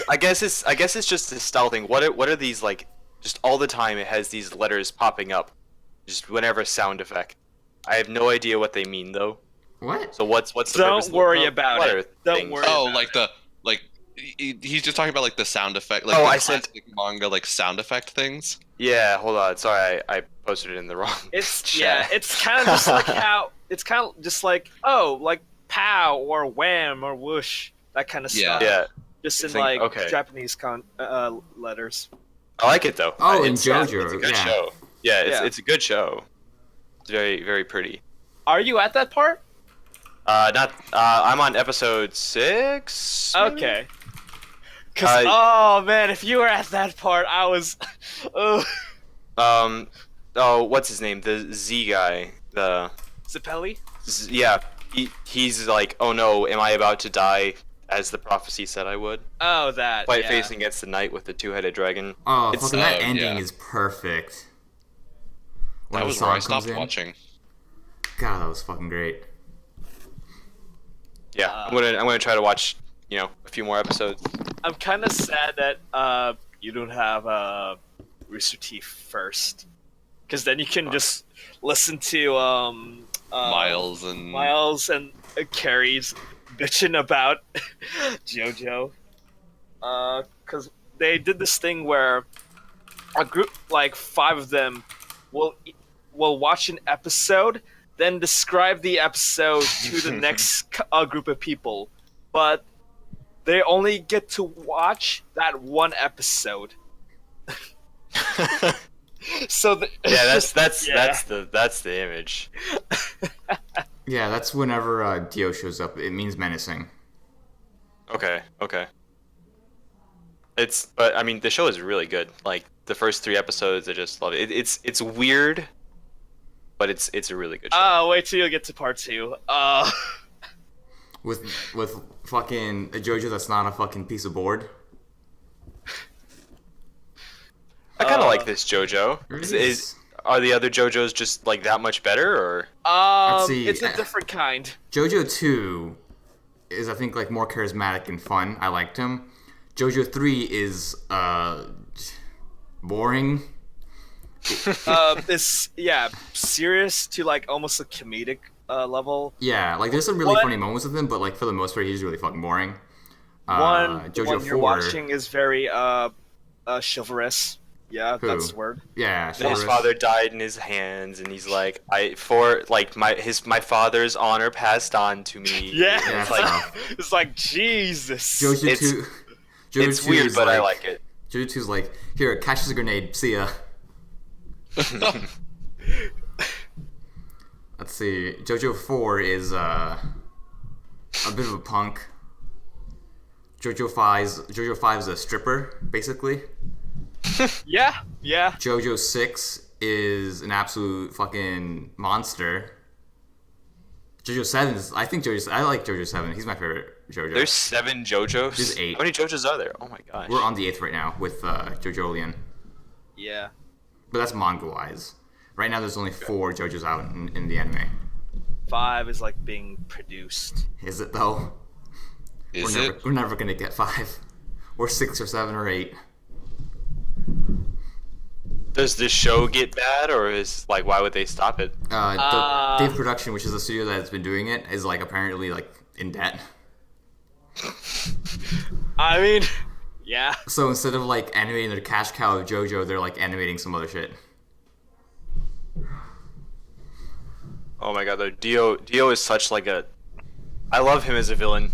I guess it's just a style thing. What are these like? Just all the time, it has these letters popping up, just whenever sound effect. I have no idea what they mean though. What? So what's the purpose Don't of worry the about letter it. Don't things? worry. Oh, about like it. the like he's just talking about like the sound effect, like Oh, the I said- classic manga like sound effect things. Yeah, hold on. Sorry, I posted it in the wrong. It's chat. it's kind of just like how it's kind of just like like pow or wham or whoosh, that kind of Yeah. stuff. Yeah, Just in Think- like okay. Japanese letters. I like it though. Oh, I- and it's JoJo, a good yeah. show. Yeah, Yeah. it's a good show. It's very very pretty. Are you at that part? Not. I'm on episode 6. maybe? Okay. Cause oh man, if you were at that part, I was. Oh, Oh, what's his name? The Z guy. The Zappelli? yeah. He's like, oh no, am I about to die? As the prophecy said I would. Oh, that. Fight yeah. facing against the knight with the two-headed dragon. Oh, It's- fucking that ending yeah. is perfect. When That the was where I song comes stopped in. watching. God, that was fucking great. Yeah, I'm gonna try to watch, a few more episodes. I'm kind of sad that you don't have Rooster Teeth first, because then you can just listen to Miles and Carrie's bitching about Jojo, because they did this thing where a group like 5 of them will watch an episode, then describe the episode to the next group of people, but they only get to watch that one episode. So Yeah, that's Yeah. that's the image. Yeah, that's whenever Dio shows up. It means menacing. Okay. But I mean, the show is really good. Like the first 3 episodes, I just love it. It's weird, but it's a really good show. wait till you get to part 2. With fucking a JoJo that's not a fucking piece of board. I kind of like this JoJo. It Are the other JoJos just like that much better, or? see, It's a different kind. JoJo 2 is, I think, like more charismatic and fun. I liked him. JoJo 3 is boring. It's serious to like almost a comedic level. Yeah, like there's some really What? funny moments with him, but like for the most part, he's really fucking boring. The JoJo one 4. you're watching is very chivalrous. Yeah, Who? that's the word. Yeah, His chivalrous. father died in his hands, and he's like, my father's honor passed on to me. Yeah, Yeah, it's like tough. it's like Jesus. JoJo It's- 2. JoJo it's 2 weird, is but I like it. JoJo 2's like, here, catch this grenade. See ya. Let's see. JoJo 4 is a bit of a punk. JoJo 5 is a stripper, basically. Yeah. JoJo 6 is an absolute fucking monster. JoJo 7 is, I like JoJo 7. He's my favorite JoJo. There's 7 JoJos. There's 8. How many JoJos are there? Oh my gosh. We're on the 8th right now with JoJolian. Yeah. But that's manga-wise. Right now there's only 4 JoJos out in the anime. 5 is like being produced. Is it though? Is it? We're never gonna get 5. Or 6 or 7 or 8. Does this show get bad, or is like why would they stop it? Dave Production, which is the studio that's been doing it, is like apparently like in debt. I mean, yeah. So instead of like animating their cash cow of JoJo, they're like animating some other shit. Oh my god, though Dio is such like a. I love him as a villain.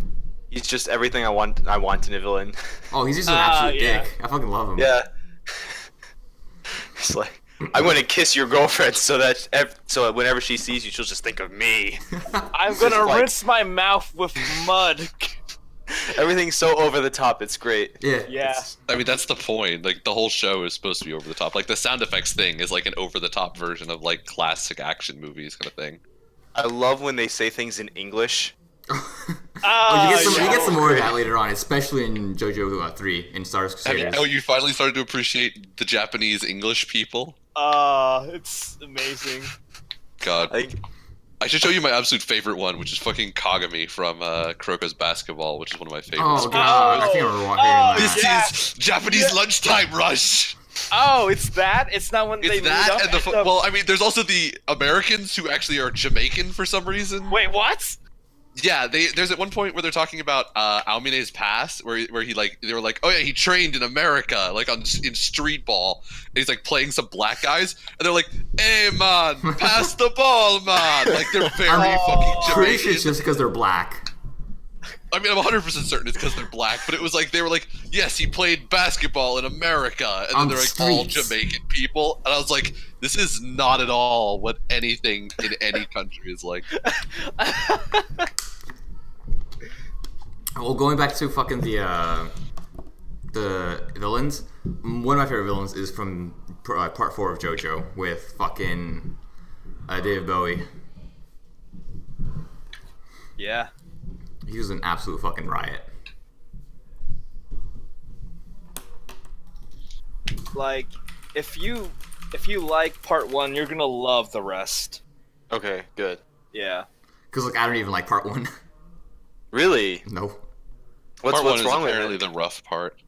He's just everything I want in a villain. Oh, he's just an absolute yeah. dick. I fucking love him. Yeah. It's like, I'm gonna kiss your girlfriend so that whenever she sees you, she'll just think of me. I'm gonna just like- rinse my mouth with mud. Everything's so over the top. It's great. Yeah. Yeah. I mean, that's the point. Like, the whole show is supposed to be over the top. Like, the sound effects thing is like an over the top version of like classic action movies kind of thing. I love when they say things in English. Oh, you yeah. get some more of that later on, especially in JoJo 3 in Stardust Crusaders. Oh, you finally started to appreciate the Japanese English people? It's amazing. God. Like, I should show you my absolute favorite one, which is fucking Kagami from Kuroko's Basketball, which is one of my favorites. Oh god, I think I remember hearing Japanese lunchtime rush. Oh, it's that. It's not when they It's meet that up and the at well, I mean, there's also the Americans who actually are Jamaican for some reason. Wait, what? Yeah, there's at one point where they're talking about Almine's past, where he like they were like, oh yeah, he trained in America, like in street ball. And he's like playing some black guys, and they're like, hey man, pass the ball, man. Like they're very fucking Pretty sure Jamaican. it's just because they're black. I mean, I'm 100% certain it's because they're black, but it was like they were like, yes, he played basketball in America, and then On they're the like all streets. Jamaican people, and I was like, this is not at all what anything in any country is like. Well, going back to fucking the villains, one of my favorite villains is from part 4 of Jojo with fucking David Bowie. Yeah. He was an absolute fucking riot. Like, if you like part 1, you're gonna love the rest. Okay, good. Yeah. Cause like I don't even like part 1. Really? No. What's Part 1 is wrong with apparently it? the rough part.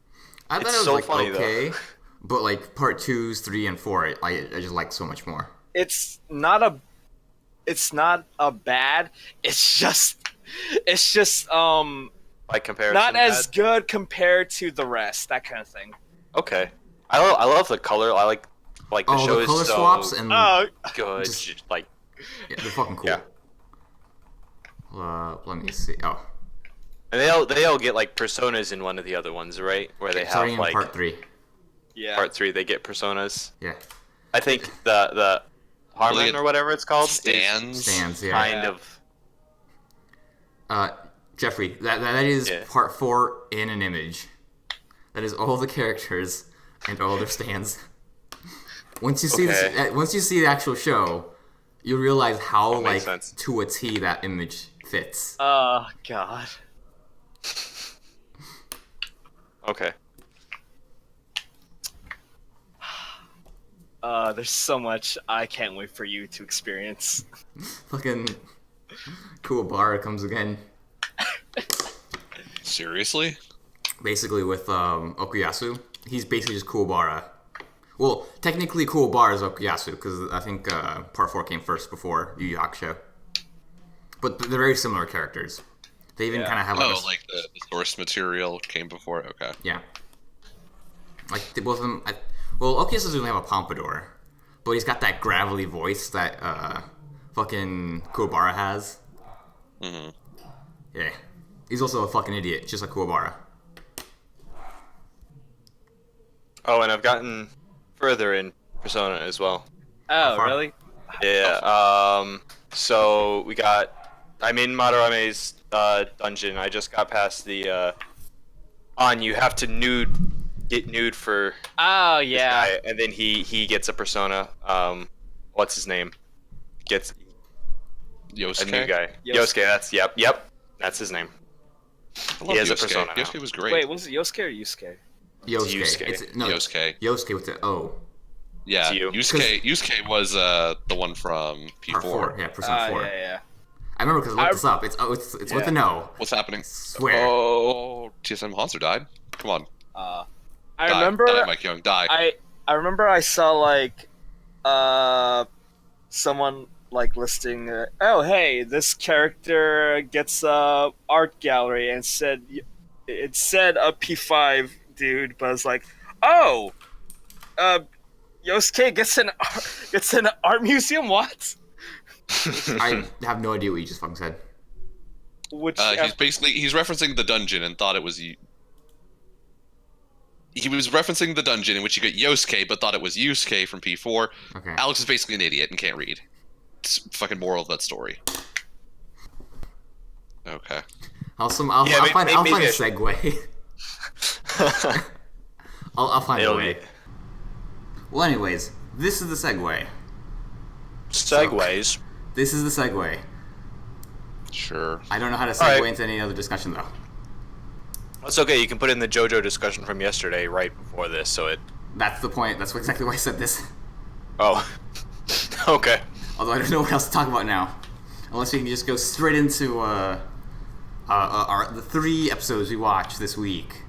I thought It's it was so like funny, though. okay, but like part 2s, 3, and 4, I just like so much more. It's not a bad. It's just By comparison, not as bad? good compared to the rest. That kind of thing. Okay. I love the color. I like the Oh, show the color is so swaps and good. just- Like yeah, they're fucking cool. Yeah. Let me see. Oh, and they all get like personas in one of the other ones, right? Where they have starting in like part 3. Yeah. part 3 they get personas. Yeah, I think the Harmon Really, or whatever it's called is stands. Yeah. kind Yeah. of Jeffrey, that is Yeah. part 4 in an image. That is all the characters and all their stands. Once you see Okay. once you see the actual show, you realize how That like makes sense. to a T that image fits. Oh God. Okay. There's so much I can't wait for you to experience. Fucking Kuwabara comes again. Seriously? Basically with Okuyasu. He's basically just Kuwabara. Well, technically Kuwabara is Okuyasu, because I think part 4 came first before Yu Yu Hakusho. But they're very similar characters. They even Yeah. kind of have Oh, like the source material came before? Okay. yeah. Like both of them. Well, Okuyasu doesn't have a pompadour, but he's got that gravelly voice that fucking Kuwabara has. Mm-hmm. Yeah. He's also a fucking idiot, just like Kuwabara. Oh, and I've gotten further in Persona as well. Oh, far? really? Yeah. So I'm in Madarame's dungeon. I just got past the you have to get nude for Oh, this yeah. guy, and then he gets a persona. What's his name? Gets Yosuke? a new guy. Yosuke. Yosuke. Yep. That's his name. I love He has a Yosuke. persona now. Yosuke was great. Wait, was it Yosuke or Yusuke? Yosuke. Yusuke. No, Yosuke. Yosuke with the O. Yeah, It's you. Yusuke was the one from Part 4. P4. Yeah, Persona 4. Yeah. I remember because I looked this up. It's with an O. What's happening? Swear. Oh, TSM Hanser died? Come on. I Die. remember. Die, Mike Young, die. I remember I saw like someone like listing oh hey, this character gets a art gallery, and it said a P5 dude, but I was like, oh, Yosuke gets an art museum. What? I have no idea what you just fucking said. Which He's referencing the dungeon and thought it was he was referencing the dungeon in which you get Yosuke, but thought it was Yusuke from P4. Okay. Alex is basically an idiot and can't read. It's fucking moral of that story. Okay. I'll find maybe a I segue. I'll find a It'll way. be Well, anyways, this is the segue. segues. This is the segue. Sure. I don't know how to segue Alright. into any other discussion though. That's okay. You can put in the JoJo discussion from yesterday right before this, so it. That's the point. That's exactly why I said this. Oh. Okay. Although I don't know what else to talk about now, unless we can just go straight into the 3 episodes we watched this week.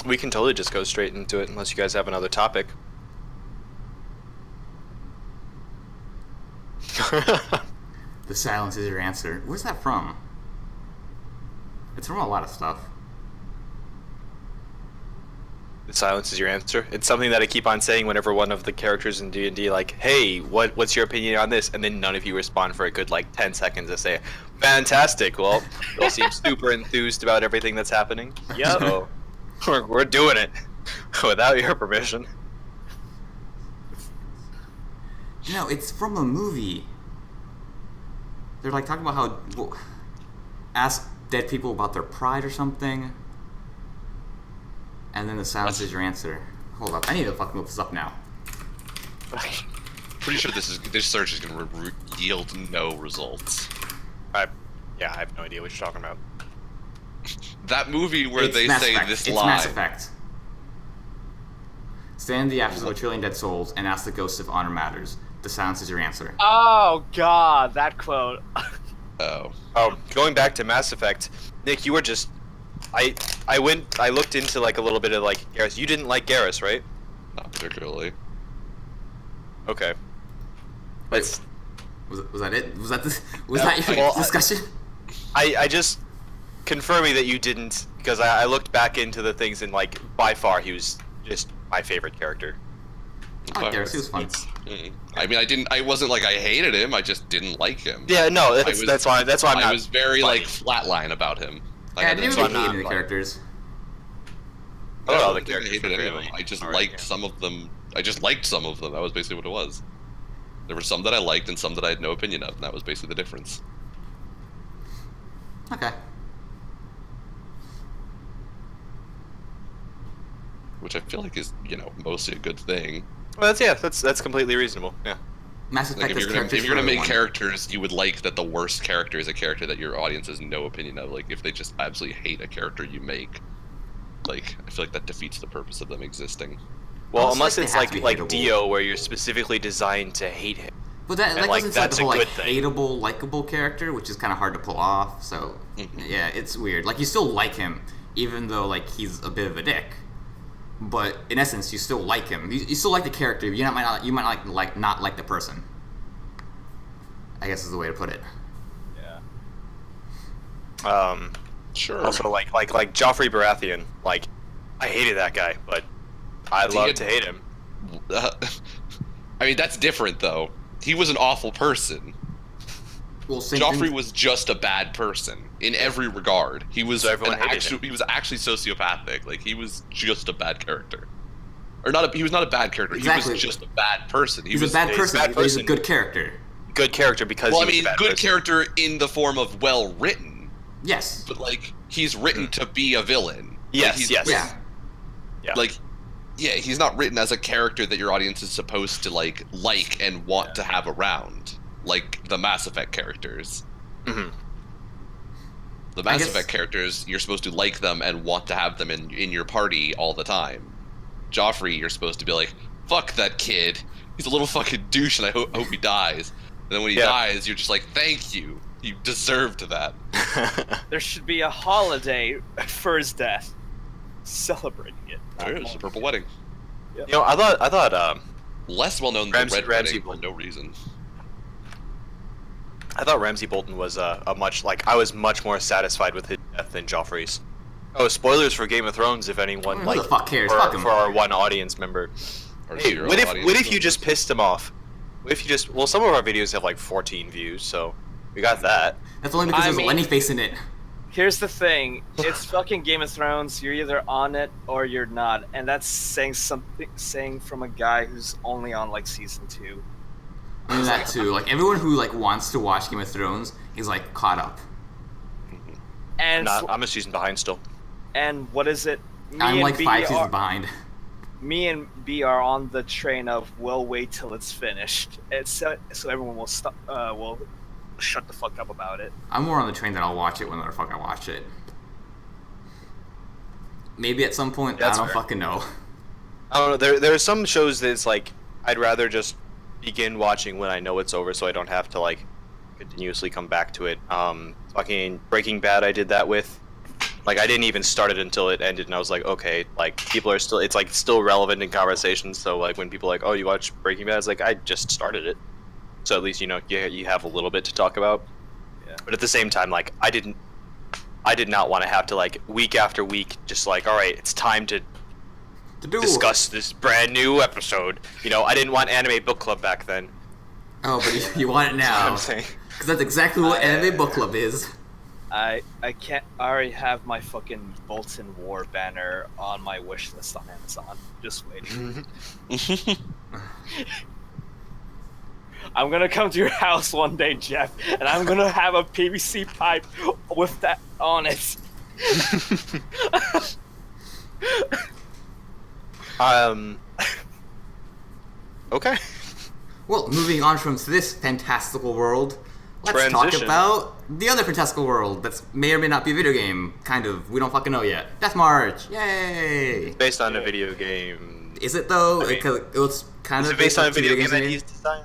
We can totally just go straight into it unless you guys have another topic. The silence is your answer. Where's that from? It's from a lot of stuff. The silence is your answer. It's something that I keep on saying whenever one of the characters in D&D like, hey, what's your opinion on this? And then none of you respond for a good like 10 seconds to say, fantastic. Well, you all seem super enthused about everything that's happening. Yep. So we're doing it without your permission. No, it's from a movie. They're like talking about how ask dead people about their pride or something. And then the silence is your answer. Hold up, I need to fucking look this up now. Pretty sure this search is gonna yield no results. I have no idea what you're talking about. That movie where It's they Mass say Effect. this It's line. Mass Effect. Stand in the ashes of a trillion dead souls and ask the ghosts if honor matters. The silence is your answer. Oh god, that quote. Oh. Oh, going back to Mass Effect, Nick, you were just I looked into like a little bit of like Garrus. You didn't like Garrus, right? Not particularly. Okay. Wait, was that it? Was that your well, discussion? I just confirming that you didn't, because I looked back into the things and like by far he was just my favorite character. I like Garrus, he was fun. I mean, I wasn't like I hated him. I just didn't like him. Yeah, no, that's why I'm I not. was very like fighting. flatline about him. Yeah, I didn't so really I'm hate not, any of the like- characters. I don't know, I the didn't characters hate were any of really them. I just alright, liked some of them. I just liked some of them. That was basically what it was. There were some that I liked and some that I had no opinion of, and that was basically the difference. Okay. Which I feel like is, mostly a good thing. Well, that's completely reasonable. Yeah. Mass Like Effect if has you're gonna, characters if you're gonna for make everyone. characters, you would like that the worst character is a character that your audience has no opinion of. Like if they just absolutely hate a character you make, like I feel like that defeats the purpose of them existing. Well, Also, unless like, it's they have to like be hateable. Dio, where you're specifically designed to hate him. But that And, like, goes into like, that's the whole a like good thing. hateable, likable character, which is kind of hard to pull off. So yeah, it's weird. Like you still like him, even though like he's a bit of a dick. But in essence, you still like him. You still like the character. You might not like the person. I guess is the way to put it. Yeah. Sure. Also like Joffrey Baratheon. Like, I hated that guy, but I love to hate him. I mean, that's different though. He was an awful person. Well, same Joffrey thing- was just a bad person in every regard. He was So everyone hated him. he was actually sociopathic. Like he was just a bad character, or not. He was not a bad character. He Exactly. was just a bad person. He's a bad he's a person. bad But he's a person. good character. Good character because Well, I he was mean, a bad good person. character in the form of well written, Yes. but like he's written to be a villain. Yes, Like, he's yes. Yeah. Yeah. Like, yeah, he's not written as a character that your audience is supposed to like and want to have around, like the Mass Effect characters. Mhm. The I Mass guess- Effect characters, you're supposed to like them and want to have them in your party all the time. Joffrey, you're supposed to be like, fuck that kid. He's a little fucking douche, and I hope he dies. And then when he Yeah. dies, you're just like, thank you. You deserved that. There should be a holiday for his death. Celebrating it. There is a purple wedding. You know, I thought Less well known than Ramsay- Red Ramsay Wedding for Bolton. no reason. I thought Ramsay Bolton was a much I was much more satisfied with his death than Joffrey's. Oh, spoilers for Game of Thrones if anyone Who the fuck cares? for, Fuck 'em. for our one audience member. Or Hey, zero what if audience you just members. pissed him off? What if you just some of our videos have like 14 views, so we got that. That's only because I there's mean- a Lenny face in it. Here's the thing: it's fucking Game of Thrones. You're either on it or you're not, and that's saying from a guy who's only on like season 2. And that too. Like everyone who like wants to watch Game of Thrones is like caught up. And I'm a season behind still. and what is it? Me I'm and like B 5 are- seasons behind. Me and B are on the train of we'll wait till it's finished. It's so everyone will stop. Will shut the fuck up about it. I'm more on the train that I'll watch it when the fuck I watch it. Maybe at some point, That's I don't fair. fucking know. I don't know. There are some shows that it's like I'd rather just begin watching when I know it's over, so I don't have to like continuously come back to it. Fucking Breaking Bad, I did that with. Like I didn't even start it until it ended, and I was like, okay, like people are still, it's like still relevant in conversations. So like when people are like, oh, you watch Breaking Bad, it's like I just started it, so at least you know you have a little bit to talk about. Yeah. But at the same time, like I did not want to have to like week after week just like, all right, it's time to discuss this brand new episode. You know, I didn't want anime book club back then. Oh, but you want it That's what now. I'm saying. Because that's exactly what anime book club is. I can't. I already have my fucking Bolton War banner on my wish list on Amazon, just waiting. I'm gonna come to your house one day, Jeff, and I'm gonna have a PVC pipe with that on it. Okay. Well, moving on from this fantastical world, let's talk Transition. about the other fantastical world that's may or may not be a video game. Kind of. We don't fucking know yet. Death March! Yay! Based on a video game. Is it though? I mean, Because it's kind Is of it based on a two video game games that made. he's designed?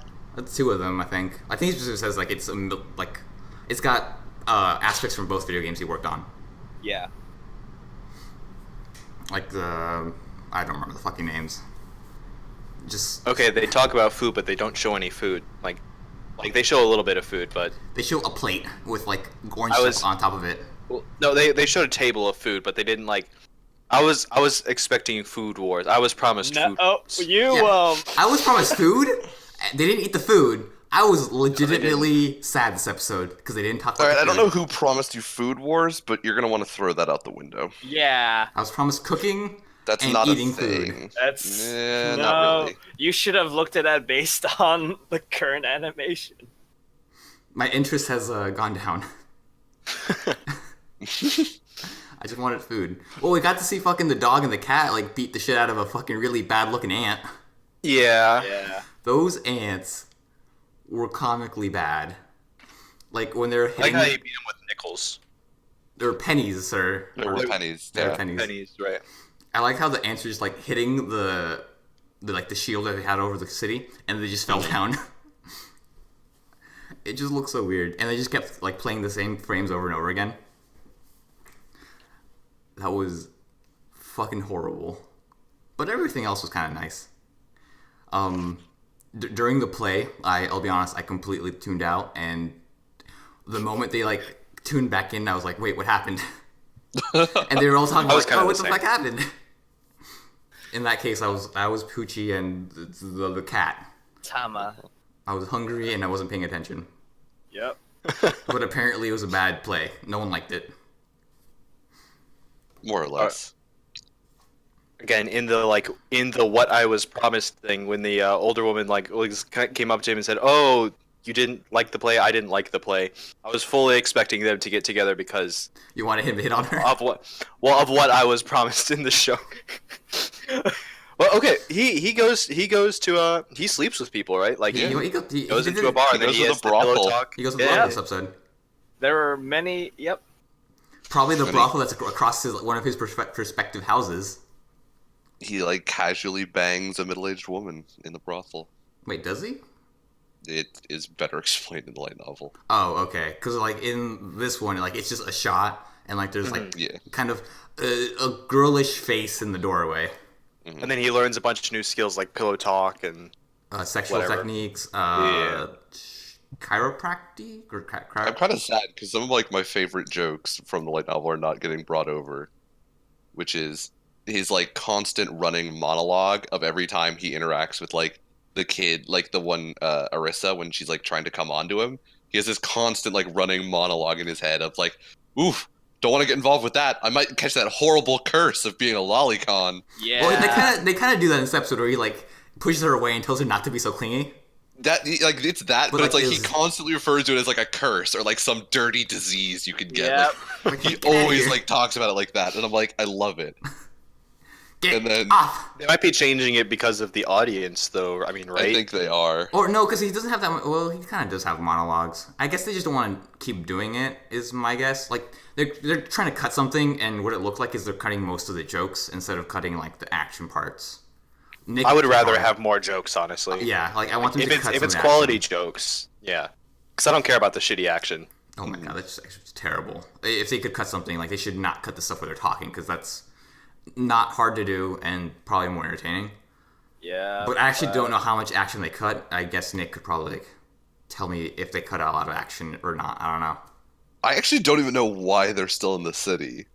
Two of them, I think. I think he just says like it's like it's got aspects from both video games he worked on. Yeah. Like the I don't remember the fucking names. Just Okay, they talk about food, but they don't show any food. Like they show a little bit of food, but they show a plate with like orange I was- stuff on top of it. well, no, they showed a table of food, but they didn't like. I was expecting food wars. I was promised No, food. oh, wars. you Yeah. I was promised food. They didn't eat the food. I was legitimately sad this episode because they didn't talk about All right, the I don't food. know who promised you food wars, but you're gonna want to throw that out the window. Yeah. I was promised cooking That's and not eating a thing. food. That's Yeah, no. not really. You should have looked at that based on the current animation. My interest has gone down. I just wanted food. Well, we got to see fucking the dog and the cat like beat the shit out of a fucking really bad looking ant. Yeah. Yeah. Those ants were comically bad. Like when they're I like hitting, how you beat him with nickels. they're pennies, sir. There were pennies. They're Yeah. pennies. Pennies, right? I like how the ants were just like hitting the like the shield that they had over the city, and they just fell down. It just looks so weird, and they just kept like playing the same frames over and over again. That was fucking horrible, but everything else was kind of nice. During the play, I'll be honest, I completely tuned out, and the moment they like tuned back in, I was like, wait, what happened? And they were all talking I was like, kinda oh, what the the same. fuck happened? In that case, I was Poochie and the cat. Tama. I was hungry and I wasn't paying attention. Yep. But apparently it was a bad play. No one liked it. More or less. Again, in the what I was promised thing, when the older woman came up to him and said, "Oh, you didn't like the play. I didn't like the play." I was fully expecting them to get together because You wanted him to hit on her? of what I was promised in the show. Well, okay, he goes to he sleeps with people, right? Like He, he he goes did into a it. bar He and then goes he to has the the pillow brothel. talk. He goes to the Yeah. brothel this episode. There were many. Yep. Probably the Funny. brothel that's across one of his prospective houses. He like casually bangs a middle-aged woman in the brothel. Wait, does he? It is better explained in the light novel. Oh, okay. Because like in this one, like it's just a shot, and like there's like Yeah. kind of a girlish face in the doorway. And then he learns a bunch of new skills like pillow talk and Sexual Whatever. techniques, Yeah. chiropractic or I'm kind of sad because some of like my favorite jokes from the light novel are not getting brought over, which is his like constant running monologue of every time he interacts with like the kid, like the one Arissa when she's like trying to come on to him. He has this constant like running monologue in his head of like, "Oof, don't want to get involved with that. I might catch that horrible curse of being a lolicon." Yeah. Well, they kind of do that in this episode where he like pushes her away and tells her not to be so clingy. That like it's that, but it's like, like he is- constantly refers to it as like a curse or like some dirty disease you could get. Yep. Like, he Get outta always here. like talks about it like that, and I'm like, I love it. Get and then- off. they might be changing it because of the audience, though. I mean, right? I think they are. Or no, because he doesn't have that. Well, he kind of does have monologues. I guess they just don't want to keep doing it. Is my guess. Like they're trying to cut something, and what it looked like is they're cutting most of the jokes instead of cutting like the action parts. Nick, I would rather have more jokes, honestly. Yeah, like I want them If to it's cut if some it's of the quality action. jokes, yeah. Because I don't care about the shitty action. Oh my god, that's just terrible. If they could cut something, like they should not cut the stuff where they're talking, because that's not hard to do and probably more entertaining. Yeah. But I actually don't know how much action they cut. I guess Nick could probably like, tell me if they cut out a lot of action or not. I don't know. I actually don't even know why they're still in the city.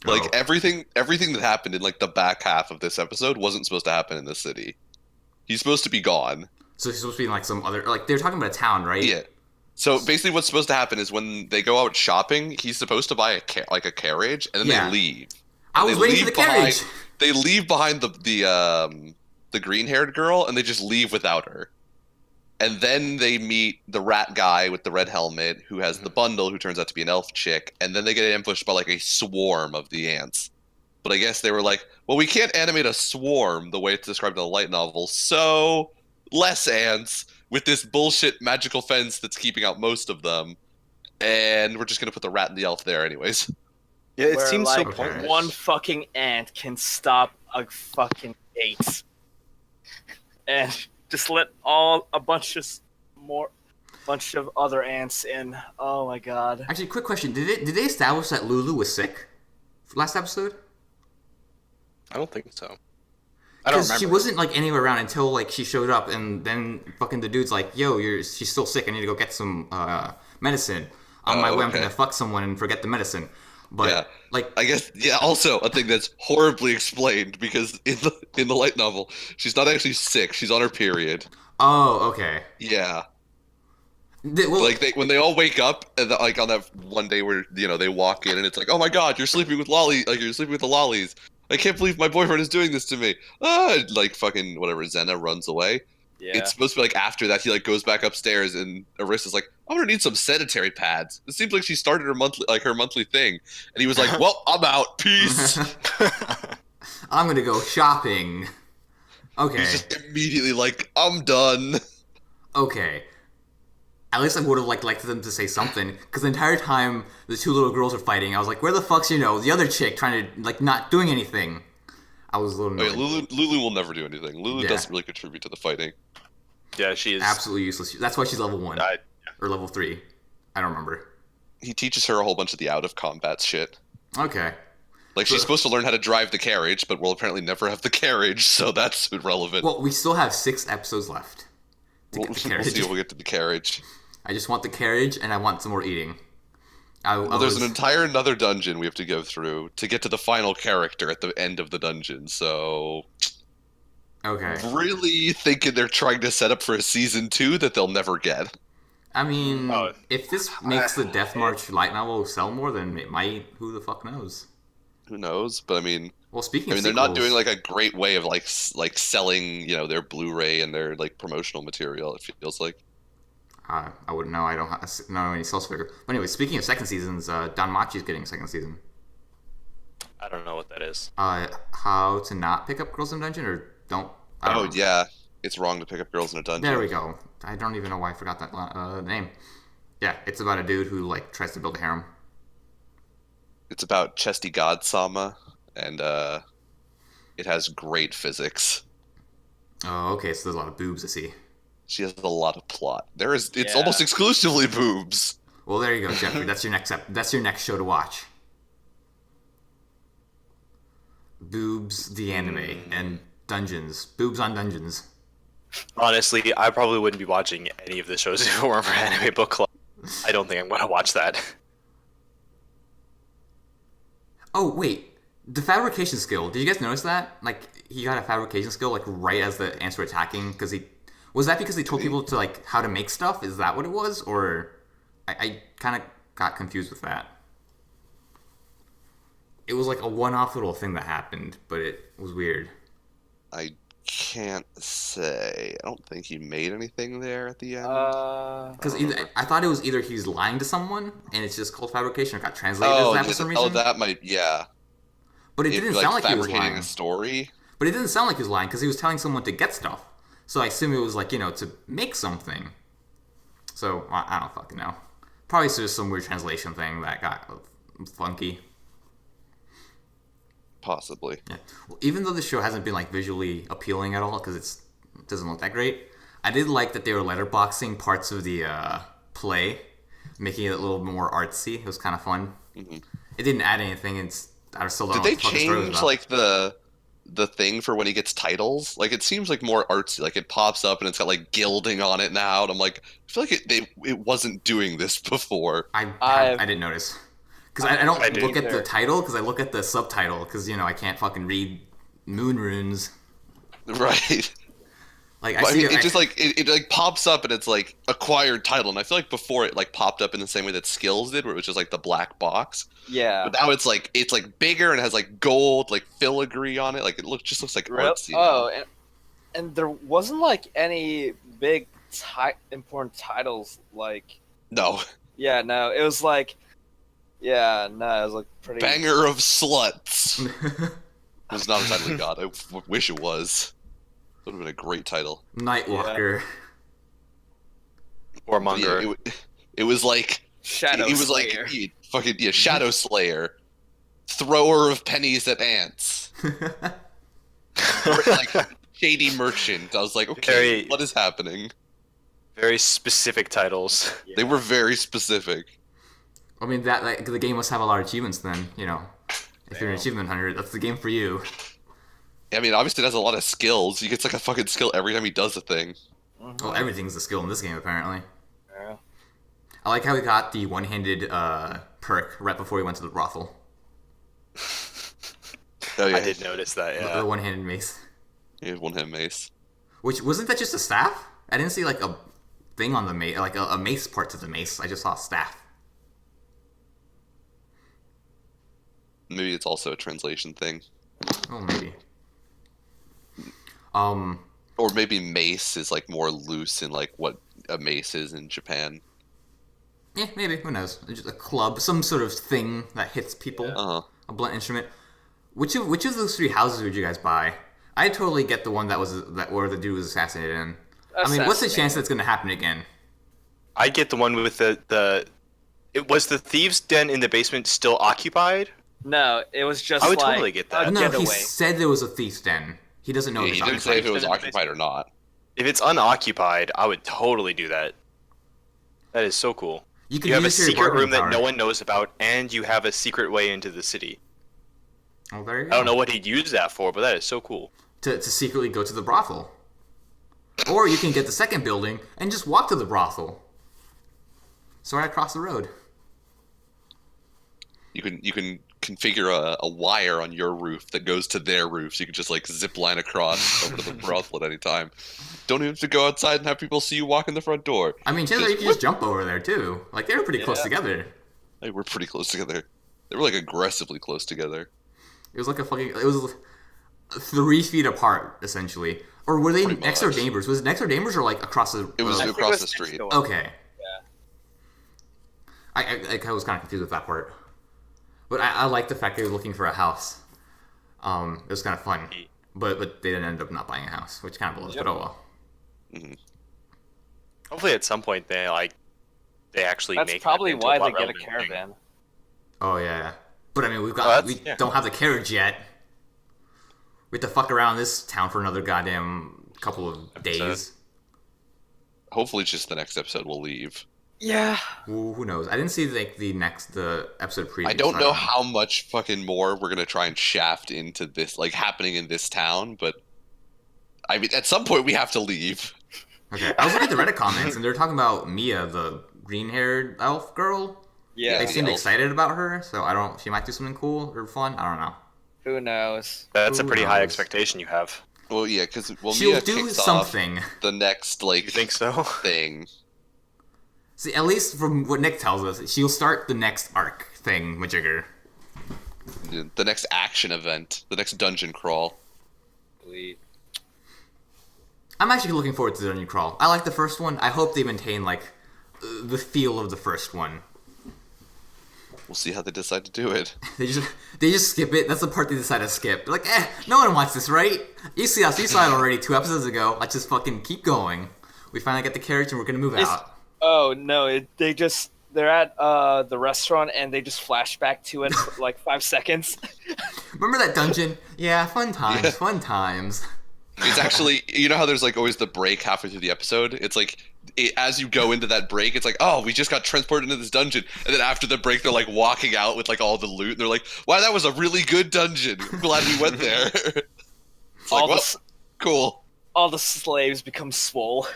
Like Oh. everything that happened in like the back half of this episode wasn't supposed to happen in the city. He's supposed to be gone. So he's supposed to be in like some other, like they're talking about a town, right? Yeah. So basically, what's supposed to happen is when they go out shopping, he's supposed to buy a carriage, and then Yeah. they leave. I And was they waiting for leave the carriage. They leave behind the green-haired girl, and they just leave without her. And then they meet the rat guy with the red helmet, who has the bundle, who turns out to be an elf chick. And then they get ambushed by like a swarm of the ants. But I guess they were like, well, we can't animate a swarm the way it's described in the light novel, so less ants with this bullshit magical fence that's keeping out most of them. And we're just gonna put the rat and the elf there anyways. Yeah, it Where, seems like, so pointless. one fucking ant can stop a fucking gate, and just let a bunch of other ants in. Oh my god. Actually, quick question: Did they establish that Lulu was sick last episode? I don't think so. I don't Because remember. she wasn't like anywhere around until like she showed up, and then fucking the dude's like, "Yo, she's still sick. I need to go get some medicine. On my way, I'm okay. gonna fuck someone and forget the medicine." But Yeah. like, I guess also a thing that's horribly explained because in the light novel, she's not actually sick. She's on her period. oh, okay. Yeah. Well, Like when they all wake up and like on that one day where they walk in and it's like, oh my god, you're sleeping with you're sleeping with the lollies. I can't believe my boyfriend is doing this to me. Like fucking whatever. Zena runs away. Yeah. It's supposed to be like after that he like goes back upstairs and Arissa's like, I'm gonna need some sanitary pads. It seems like she started her monthly thing, and he was like, well, I'm out. Peace. I'm gonna go shopping. Okay. He's just immediately like, I'm done. Okay. At least I would have liked them to say something, because the entire time the two little girls are fighting, I was like, where the fuck's the other chick trying to like not doing anything? I was a little Oh, annoyed. yeah, Lulu will never do anything. Lulu Yeah. doesn't really contribute to the fighting. Yeah, she is. Absolutely useless. That's why she's level 1 I- or level 3. I don't remember. He teaches her a whole bunch of the out of combat shit. Okay. Like she's supposed to learn how to drive the carriage, but we'll apparently never have the carriage, so that's irrelevant. Well, we still have 6 episodes left to We'll get the see carriage. if we get to the carriage. I just want the carriage, and I want some more eating. Well, there's an entire another dungeon we have to go through to get to the final character at the end of the dungeon. So, Okay. really thinking they're trying to set up for a season 2 that they'll never get. I mean, Oh. if this makes the Death March light novel sell more, then it might. Who the fuck knows? Who knows? But I mean, Well, speaking of they're not sequels- doing like a great way of like selling, their Blu-ray and their like promotional material. It feels like. I wouldn't know. I don't know any sales figure. But anyway, speaking of second seasons, Danmachi's getting a second season. I don't know what that is. How to not pick up girls in dungeon or don't. I don't Oh know. yeah, it's wrong to pick up girls in a dungeon. There we go. I don't even know why I forgot that name. Yeah, it's about a dude who like tries to build a harem. It's about Chesty God-sama, and it has great physics. Oh, okay. So there's a lot of boobs to see. She has a lot of plot. It's Yeah. almost exclusively boobs. Well, there you go, Jeffrey. That's your next show to watch. Boobs, the anime, and dungeons. Boobs on dungeons. Honestly, I probably wouldn't be watching any of the shows if it weren't for Anime Book Club. I don't think I'm going to watch that. Oh wait, the fabrication skill. Did you guys notice that? Like he got a fabrication skill like right as the ants were attacking because he told people to like how to make stuff? Is that what it was, or I kind of got confused with that. It was like a one-off little thing that happened, but it was weird. I can't say. I don't think he made anything there at the end. Because I thought it was either he's lying to someone and it's just called fabrication or got translated as that for some reason. that might, yeah. But it didn't sound like he was fabricating lying. a story. But it didn't sound like he was lying because he was telling someone to get stuff. So I assume it was like, to make something. So I don't fucking know. Probably just some weird translation thing that got funky. Possibly. Yeah. Well, even though the show hasn't been like visually appealing at all because it doesn't look that great, I did like that they were letterboxing parts of the play making it a little more artsy. It was kind of fun. Mhm. It didn't add anything. I still don't Did know they what the fuck the story was change about. like the thing for when he gets titles? Like it seems like more artsy. Like it pops up and it's got like gilding on it now. And I'm like, I feel like it wasn't doing this before. I didn't notice. Because I don't I didn't look at the either. title, because I look at the subtitle, because, I can't fucking read moon runes. Right. Like, But I see mean, it just like it like pops up and it's like acquired title, and I feel like before it like popped up in the same way that skills did, where it was just like the black box. Yeah. But now it's like bigger and has like gold like filigree on it. Like it just looks like Real- artsy. Oh, and there wasn't like any big important titles. Like, No, yeah, no, it was like, yeah, no, it was like pretty. banger of sluts. It was not a title we got. I wish it was. Would have been a great title. Nightwalker. But yeah, Warmonger. it was like Shadow he was Slayer. like fucking Shadow Slayer, thrower of pennies at ants, or, like shady merchant. I was like, okay, Very- what is happening? Very specific titles. Yeah. They were very specific. I mean, that like, the game must have a lot of achievements then, If you're an Damn. achievement hunter, that's the game for you. I mean, obviously, it has a lot of skills. He gets like a fucking skill every time he does a thing. Mhm. Well, everything's a skill in this game, apparently. Yeah. I like how he got the one-handed perk right before he went to the brothel. Oh yeah, I did notice that. The Yeah. one-handed mace. he had one hand mace. Which, wasn't that just a staff? I didn't see, like, a thing on the mace, like a mace part to the mace. I just saw a staff. Maybe it's also a translation thing, Oh, maybe. or maybe mace is like more loose in like what a mace is in Japan. Yeah, maybe. Who knows? Just a club, some sort of thing that hits people. Uh huh. A blunt instrument. Which of those three houses would you guys buy? I totally get the one where the dude was assassinated in. I mean, what's the chance that's going to happen again? I get the one with the. It was the thieves' den in the basement still occupied? No, it was just I would like totally get a that. No, getaway. he said there was a thief's den. He doesn't know Yeah, if he it's didn't say if it was occupied. occupied or not. If it's unoccupied, I would totally do that. That is so cool. You can You have a use your secret room bargaining that power. no one knows about, and you have a secret way into the city. Oh, there you I go. don't know what he'd use that for, but that is so cool. To secretly go to the brothel. Or you can get the second building and just walk to the brothel. So right across the road. You can configure a wire on your roof that goes to their roof, so you can just like zip line across over to the brothel at any time. Don't even have to go outside and have people see you walk in the front door. I mean, chances are you can just jump over there too. Like, they were pretty close Yeah. together. Hey, we're pretty close together. They were like aggressively close together. It was like it was 3 feet apart, essentially. Or were they Pretty next door much. neighbors? Was it next door neighbors or like across the... It was I think it across was the next street. door. Okay. Yeah. I was kind of confused with that part. But I like the fact they were looking for a house. It was kind of fun. But they didn't end up not buying a house, which kind of blows, Yep. but oh well. Hopefully, at some point they actually That's make. probably that into why a they lot get a relevant thing. caravan. Oh, yeah. But I mean, we that's- yeah. don't have the carriage yet. We have to fuck around this town for another goddamn couple of days. Hopefully, it's just the next episode we'll leave. Yeah. Who knows? I didn't see like the episode preview. I don't so know how much fucking more we're gonna try and shaft into this, like happening in this town, but I mean, at some point we have to leave. Okay, I was looking at the Reddit comments, and they're talking about Mia, the green-haired elf girl. Yeah. They the seemed elf. excited about her, so she might do something cool or fun. I don't know. Who knows? That's a Who pretty high knows? expectation you have. Well, yeah, because She'll Mia do kicks off something. the next like You think so? thing. See, at least from what Nick tells us, she'll start the next arc thing, Majigger. The next action event, the next dungeon crawl. Sweet. I'm actually looking forward to the Dungeon Crawl. I like the first one. I hope they maintain like the feel of the first one. We'll see how they decide to do it. They just skip it. That's the part they decide to skip. They're like, no one wants this, right? You see us. You saw it already 2 episodes ago. Let's just fucking keep going. We finally get the carriage and we're gonna move out. Oh no! They're at the restaurant and they just flash back to it for like 5 seconds. Remember that dungeon? Yeah, fun times, Yeah. fun times. It's actually, you know how there's like always the break halfway through the episode? It's like as you go into that break, it's like, oh, we just got transported into this dungeon, and then after the break, they're like walking out with like all the loot. And they're like, wow, that was a really good dungeon. I'm glad we went there. It's like, well, cool. All the slaves become swole.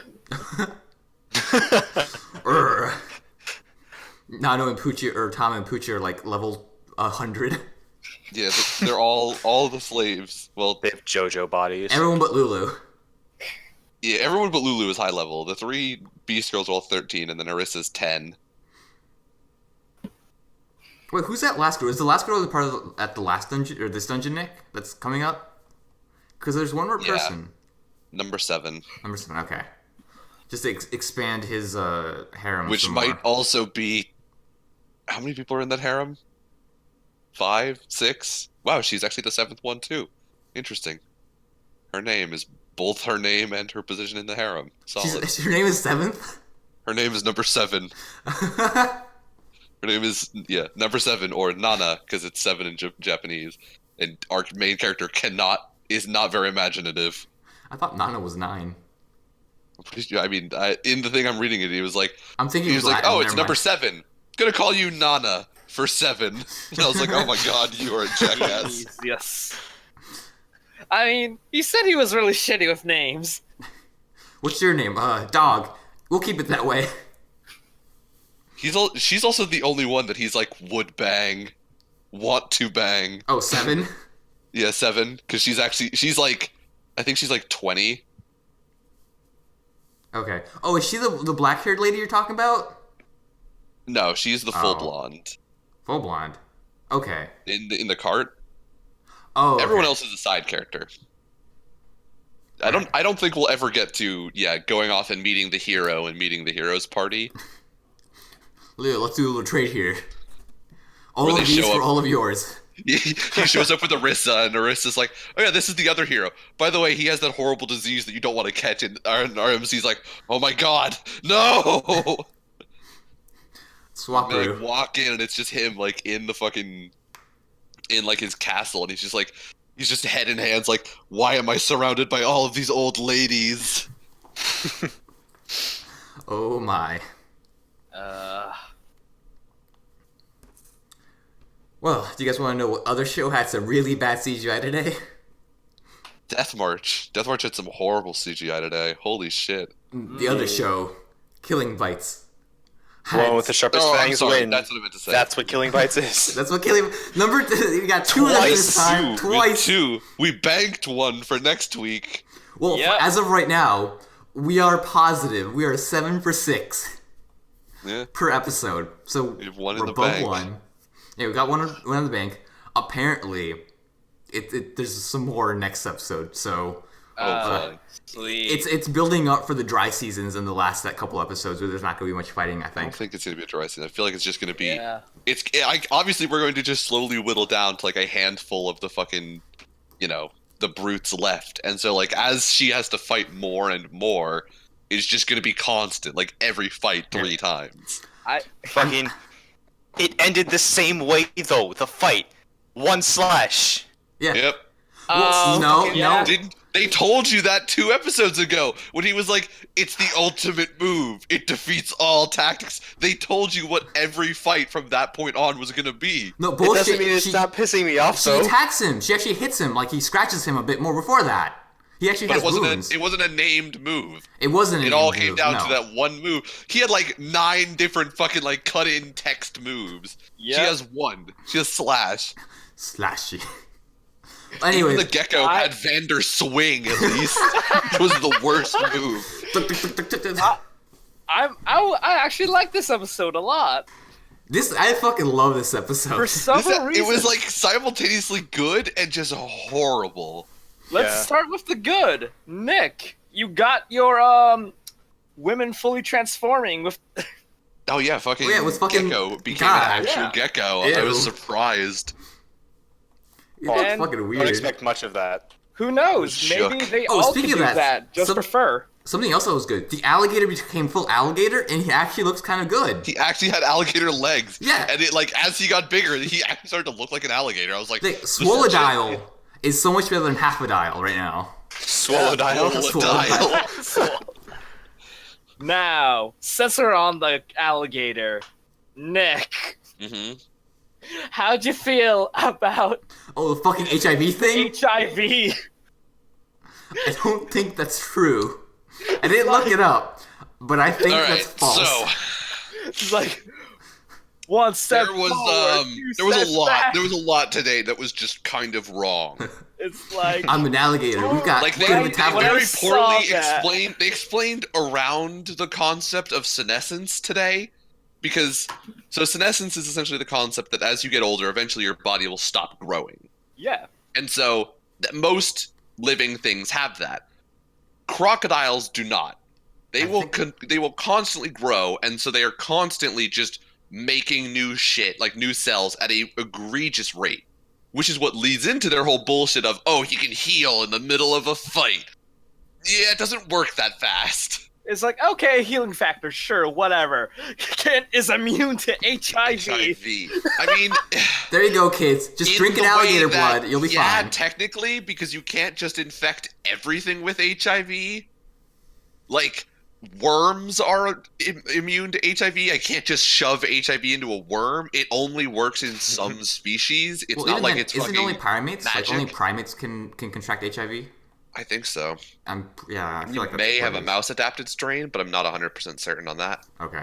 Nano and Poochie, or Tom and Poochie are like level 100. Yeah, they're all the slaves. Well, They have JoJo bodies. Everyone but Lulu. yeah, everyone but Lulu is high level. The 3 Beast Girls are all 13, and then Arissa's 10. Wait, who's that last girl? Is the last girl part of at the last dungeon, or this dungeon, Nick? That's coming up? Because there's one more Yeah. person. Number 7. Number 7, okay. Just to expand his harem. Which some might more. also be... How many people are in that harem? 5? 6? Wow, she's actually the 7th one, too. Interesting. Her name is both her name and her position in the harem. Solid. Her name is 7th? Her name is number 7. Her name is, number 7, or Nana, because it's 7 in Japanese. And our main character is not very imaginative. I thought Nana was 9. I mean, in the thing I'm reading it, he was like, I'm thinking oh, never it's number mind. 7. Gonna call you Nana for 7. And I was like, oh my god, you are a jackass. Yes. I mean, he said he was really shitty with names. What's your name? Dog. We'll keep it that way. She's also the only one that he's like, would bang, want to bang. Oh, 7? Yeah, 7, because she's like, I think she's like 20. Okay. Oh, is she the black-haired lady you're talking about? No, she's the full Oh. blonde. Full blonde. Okay. In the cart. Oh, okay. Everyone else is a side character. I don't think we'll ever get to going off and meeting the hero and meeting the hero's party. Leo, let's do a little trade here. All Where of they these show for up- all of yours. He shows up with Arissa, and Arissa's like, oh yeah, this is the other hero. By the way, he has that horrible disease that you don't want to catch, and our MC's like, oh my god, no! Swap And they through. like walk in, and it's just him like in the fucking, in like his castle, and he's just head in hands like, why am I surrounded by all of these old ladies? Oh my. Well, do you guys want to know what other show had some really bad CGI today? Death March had some horrible CGI today. Holy shit. The other show, Killing Bites. The one with the sharpest Oh, I'm fangs sorry. win. That's what I meant to say. That's what Killing Bites is. That's what Killing... Number 2, you got 2 of them this time. Twice. Two. We banked one for next week. Well, Yeah. as of right now, we are positive. We are 7 for 6 Yeah. per episode. So We have one in we're the above bank. 1. Yeah, we got one in the bank. Apparently, there's some more next episode. So it's building up for the dry seasons in the last couple episodes where there's not going to be much fighting, I I don't think. think it's going to be a dry season. I feel like it's just going to be... Yeah. Obviously, we're going to just slowly whittle down to like a handful of the fucking, the brutes left. And so like as she has to fight more and more, it's just going to be constant. Like every fight 3 times. Fucking. It ended the same way though. The fight, 1 slash. Yeah. Yep. No. They told you that 2 episodes ago when he was like, it's the ultimate move. It defeats all tactics. They told you what every fight from that point on was going to be. No, It bullshit. doesn't mean it's not pissing me off She though. attacks him. She actually hits him. Like, he scratches him a bit more before that. He actually But has it wounds. wasn't a named move. It wasn't. It all came down to that one move. He had like 9 different fucking like cut-in text moves. She Yep. has 1. She has slash. Slashy. Even Anyway, the gecko had Vander swing at least. It was the worst move. I actually like this episode a lot. I fucking love this episode. For several It reasons. was like simultaneously good and just horrible. Let's Yeah. start with the good. Nick, you got your women fully transforming with Oh yeah, fucking, with fucking gecko became God, an actual yeah. gecko. Ew. I was surprised. It's fucking Don't weird. expect much of that. who knows? Shook. Maybe they Oh, all speaking could of do that, that. Just some- for fur. Something else that was good. The alligator became full alligator, and he actually looks kind of good. He actually had alligator legs. Yeah. And it like as he got bigger, he actually started to look like an alligator. I was like, Swallowdile is so much better than Half a Dial right now. Swallowdile. Swallowdile. Now, censor on the alligator. Nick, Hmm. how'd you feel about Oh, the fucking HIV thing? HIV? I don't think that's true. I didn't look it up, but I think All right, that's false. so It's like one step there was forward, there was a steps lot. back. There was a lot today that was just kind of wrong. It's like I'm an alligator. We've got Like good they when I very metabolism. poorly saw that- explained. They explained around the concept of senescence today, because so senescence is essentially the concept that as you get older, eventually your body will stop growing, yeah. and so most living things have that. Crocodiles do not. They they will constantly grow, and so they are constantly just making new shit, like new cells, at a egregious rate, which is what leads into their whole bullshit of, oh, he can heal in the middle of a fight. Yeah, it doesn't work that fast. It's like, okay, healing factor, sure, whatever. Kent is immune to HIV. HIV. I mean, There you go, kids. Just in drink an the way alligator that- blood. You'll be yeah, fine. technically, because you can't just infect everything with HIV. Like, worms are immune to HIV. I can't just shove HIV into a worm. It only works in some species. It's Well, not even like then, it's isn't fucking it only primates? Like magic. only primates can contract HIV. I think so. I feel You like that's may what have it a is. mouse adapted strain, but I'm not 100% certain on that. Okay.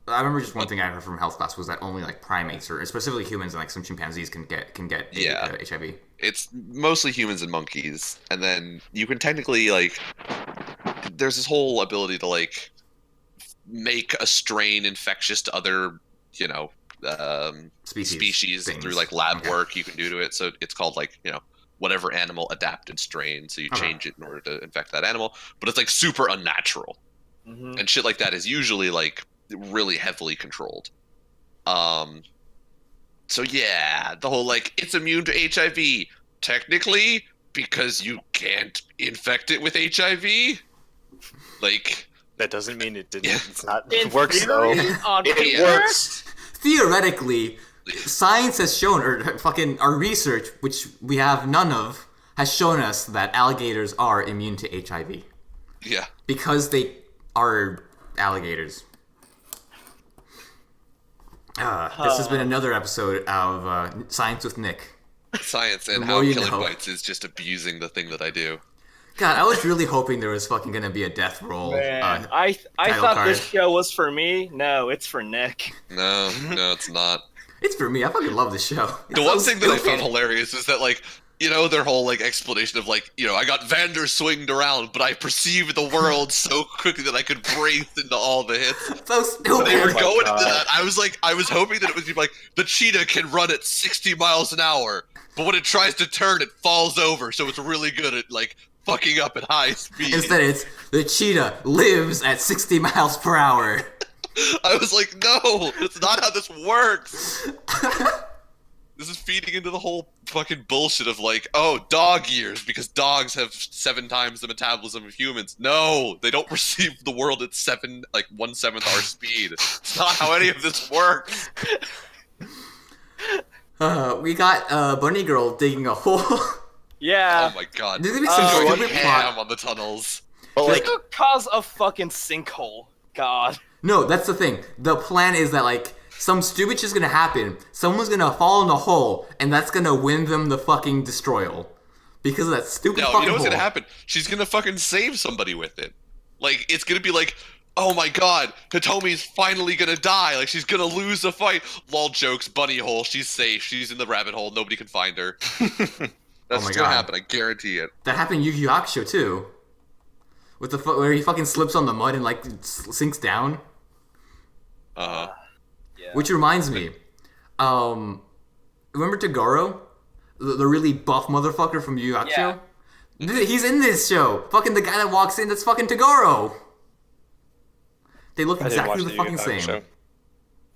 I remember just one thing I heard from health class was that only like primates or specifically humans and like some chimpanzees can get Yeah. HIV. It's mostly humans and monkeys, and then you can technically like there's this whole ability to like make a strain infectious to other, you know, species things. through like lab Okay. work you can do to it. So it's called like, you know, whatever animal adapted strain. So you Okay. change it in order to infect that animal, but it's like super unnatural. Mhm. And shit like that is usually like really heavily controlled. So yeah, the whole like it's immune to HIV technically because you can't infect it with HIV. Like That doesn't mean it didn't. Yeah. It's not. In It works though. theory, on It paper, works. Theoretically, science has shown, or fucking our research, which we have none of, has shown us that alligators are immune to HIV yeah, because they are alligators. This has been another episode of Science with Nick. science and The how more you killing know. bites is just abusing the thing that I do. God, I was really hoping there was fucking gonna be a death roll. man, I title thought card. this show was for me. No, it's for Nick. No, no, it's not. It's for me. I fucking love this show. It's The one so thing that I stupid. found hilarious is that like, you know, their whole like explanation of like, you know, I got Vander swinged around, but I perceived the world so quickly that I could breathe into all the hits. So When they were stupid. going God. into that, I was hoping that it would be like the cheetah can run at 60 miles an hour, but when it tries to turn, it falls over. So it's really good at like fucking up at high speed. Instead, it's the cheetah lives at 60 miles per hour. I was like, no, that's not how this works. This is feeding into the whole fucking bullshit of like, oh, dog years because dogs have 7 times the metabolism of humans. No, they don't perceive the world at 1/7 our speed. It's not how any of this works. We got Bunny Girl digging a hole. Yeah. Oh my god. There's gonna be some Oh, Going stupid ham plot. on the tunnels. But This like, could cause a fucking sinkhole. God. No, that's the thing. The plan is that like some stupid shit's gonna happen. Someone's gonna fall in the hole, and that's gonna win them the fucking destroyal because of that stupid No, fucking you know what's hole. gonna happen? She's gonna fucking save somebody with it. Like, it's gonna be like, oh my god, Hitomi's finally gonna die. Like, she's gonna lose the fight. Lol jokes, bunny hole, she's safe. She's in the rabbit hole. Nobody can find her. That's my what's gonna God. happen. I guarantee it. That happened in Yu Yu Hakusho too. With the where he fucking slips on the mud and like sinks down. Yeah. Which reminds me, remember Toguro, the really buff motherfucker from Yu Yu Hakusho? He's in this show. Fucking the guy that walks in, that's fucking Toguro. They look I didn't watch exactly the Yu Yu fucking Hakusho. same.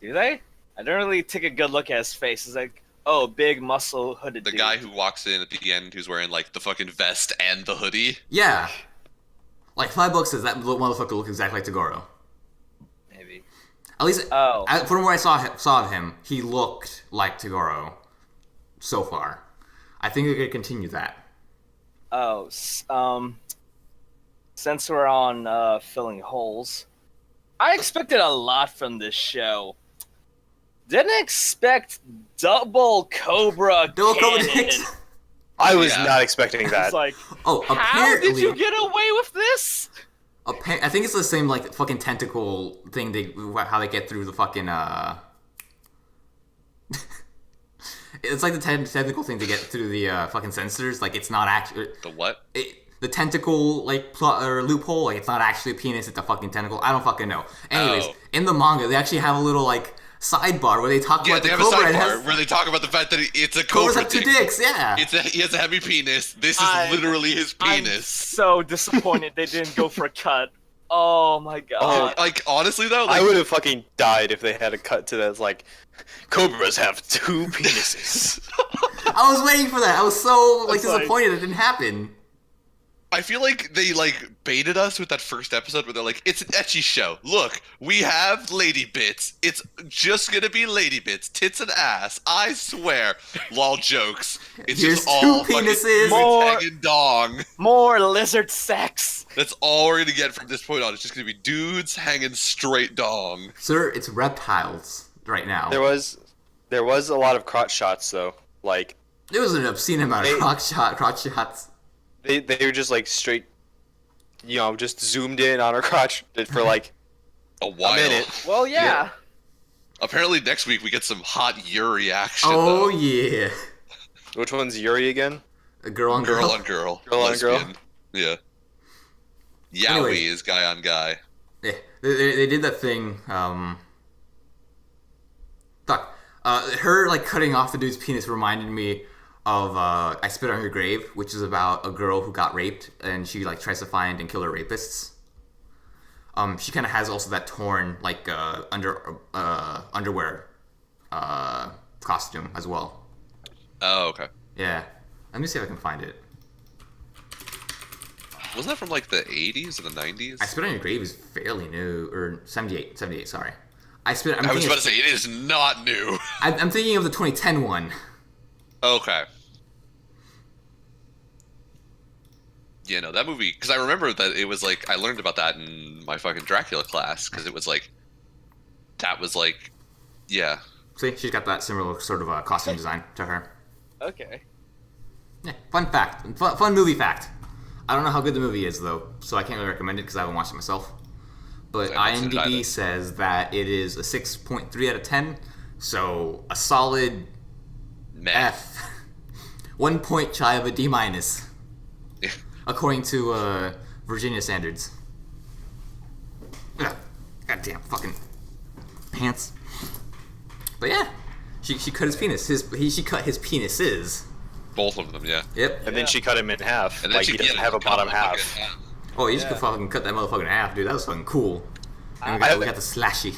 Do they? I don't really take a good look at his face. It's like, oh, big muscle hooded The dude. guy who walks in at the end who's wearing, like, the fucking vest and the hoodie. Yeah. Like $5 says that motherfucker looks exactly like Toguro. Maybe. At least, Oh. from where I saw of him, he looked like Toguro. So far, I think they're gonna continue that. Oh, since we're on filling holes, I expected a lot from this show. Didn't expect double Cobra Double Cobra cannon. dicks. I was Yeah. not expecting It's that. like, Oh, how apparently. did you get away with this? I think it's the same like fucking tentacle thing. How they get through the fucking It's like the tentacle thing to get through the fucking sensors. Like it's not actually The what? the tentacle like plot or loophole. Like it's not actually a penis. It's a fucking tentacle. I don't fucking know. Anyways, Oh. in the manga, they actually have a little like sidebar where they talk Yeah, about they the have a cobra. sidebar where they talk about the fact that it's a Cobra's cobra have two dick. dicks. Yeah. He has a heavy penis. This is I'm- literally his I'm penis. so disappointed they didn't go for a cut. Oh my god. Like honestly though, I like would have fucking died if they had a cut to that. It's like, cobras have two penises. I was waiting for that. I was so like It's like- disappointed it didn't happen. I feel like they like baited us with that first episode where they're like, it's an ecchi show. Look, we have lady bits. It's just gonna be lady bits, tits and ass. I swear. Lol jokes. It's Here's just two all fucking penises. dudes More- hanging dong. More lizard sex. That's all we're gonna get from this point on. It's just gonna be dudes hanging straight dong. Sir, it's reptiles right now. There was a lot of crotch shots though. Like There was an obscene amount of Hey. crotch shots. they were just like straight, just zoomed in on her crotch for like A while. a minute. Well, yeah. Apparently next week we get some hot Yuri action. Oh though. yeah, Which one's Yuri again? a girl on Girl girl. on girl. Girl on girl. Lesbian. Yeah. Yowie Anyway. is guy on guy. Yeah, they did that thing. Fuck. Her like cutting off the dude's penis reminded me of I Spit on Your Grave, which is about a girl who got raped and she like tries to find and kill her rapists. She kind of has also that torn like underwear costume as well. Oh, okay. Yeah. Let me see if I can find it. Wasn't that from like the 80s or the 90s? I Spit on Your Grave is fairly new, or 78, sorry. I'm I was thinking, about to say, it is not new. I'm thinking of the 2010 one. Okay. Yeah, no, that movie, because I remember that it was like, I learned about that in my fucking Dracula class, because it was like, that was like, yeah. See, she's got that similar sort of costume design to her. Okay. Yeah, fun fact. Fun movie fact. I don't know how good the movie is, though, so I can't really recommend it because I haven't watched it myself. But I haven't seen it IMDb either. says that it is a 6.3 out of 10, so a solid Meh. F. 1 point shy of a D minus, according to Virginia standards. Ugh, goddamn fucking pants. But yeah, she cut his penis. She cut his penises. Both of them, yeah. Yep. And then she cut him in half. And then Like she he doesn't yeah, have a cut bottom the half. fucking half. Oh, you just Yeah. could fucking cut that motherfucker in half, dude. That was fucking cool. And we got the slashy.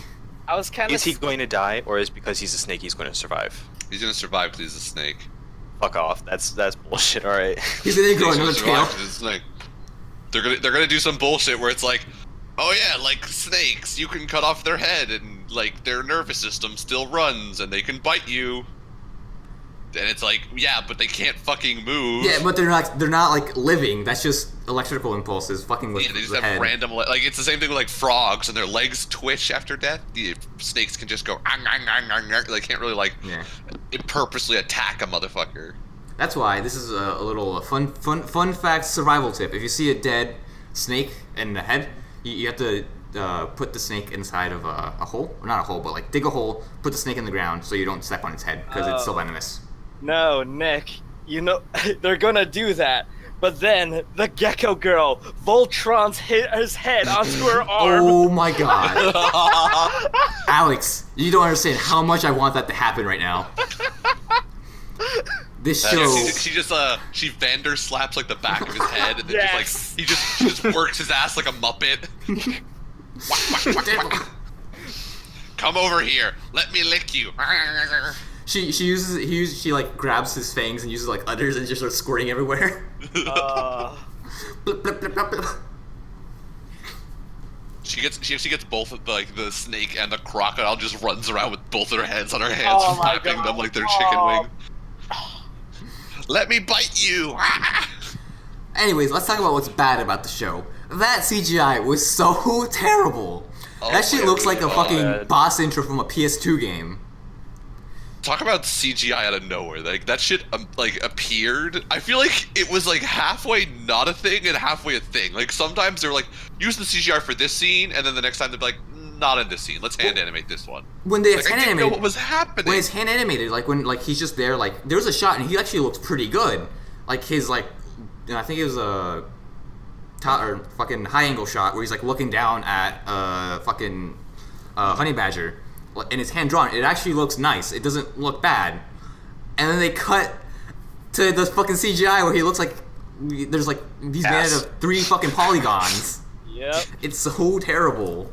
I was kind Is of. he going to die, or is because he's a snake he's going to survive? He's gonna survive because he's a snake. Fuck off. That's bullshit. All right. He's gonna grow He's another gonna survive tail. 'cause he's a snake. They're gonna do some bullshit where it's like, oh yeah, like snakes, you can cut off their head and like their nervous system still runs and they can bite you. And it's like, yeah, but they can't fucking move. Yeah, but they're not like living. That's just electrical impulses fucking with Yeah, they just the have head. random like it's the same thing with like frogs and their legs twitch after death. The snakes can just go they can't really like Yeah. purposely attack a motherfucker. That's why this is a little fun fact survival tip. If you see a dead snake in the head, you have to put the snake inside of a hole, or not a hole, but like dig a hole, put the snake in the ground so you don't step on its head because it's so venomous. No, Nick. You know they're gonna do that, but then the gecko girl Voltron's hit his head onto her arm. Oh my god, Alex, you don't understand how much I want that to happen right now. This show. She Vander slaps like the back of his head and then Yes. she just works his ass like a muppet. Come over here, let me lick you. She like grabs his fangs and uses like udders and just starts squirting everywhere. Blip, blip, blip, blip, blip. She gets both of the snake and the crocodile just runs around with both their heads on her hands, Oh my flapping God. them like they're chicken Oh. wing. Let me bite you. Anyways, let's talk about what's bad about the show. That CGI was so terrible. Oh That shit my looks like a God. fucking boss intro from a PS2 game. Talk about CGI out of nowhere. Like that shit, like appeared. I feel like it was like halfway not a thing and halfway a thing. Like sometimes they're like, use the CGI for this scene, and then the next time they're like, not in this scene. Let's hand animate this one. When they Like, hand I didn't know animated, what was happening. when it's hand animated, like when like he's just there, like there was a shot and he actually looks pretty good. Like his like, I think it was a or fucking high angle shot where he's like looking down at fucking honey badger, and it's hand drawn. It actually looks nice. It doesn't look bad. And then they cut to the fucking CGI where he looks like there's like he's made out of 3 fucking polygons. Yep. It's so terrible.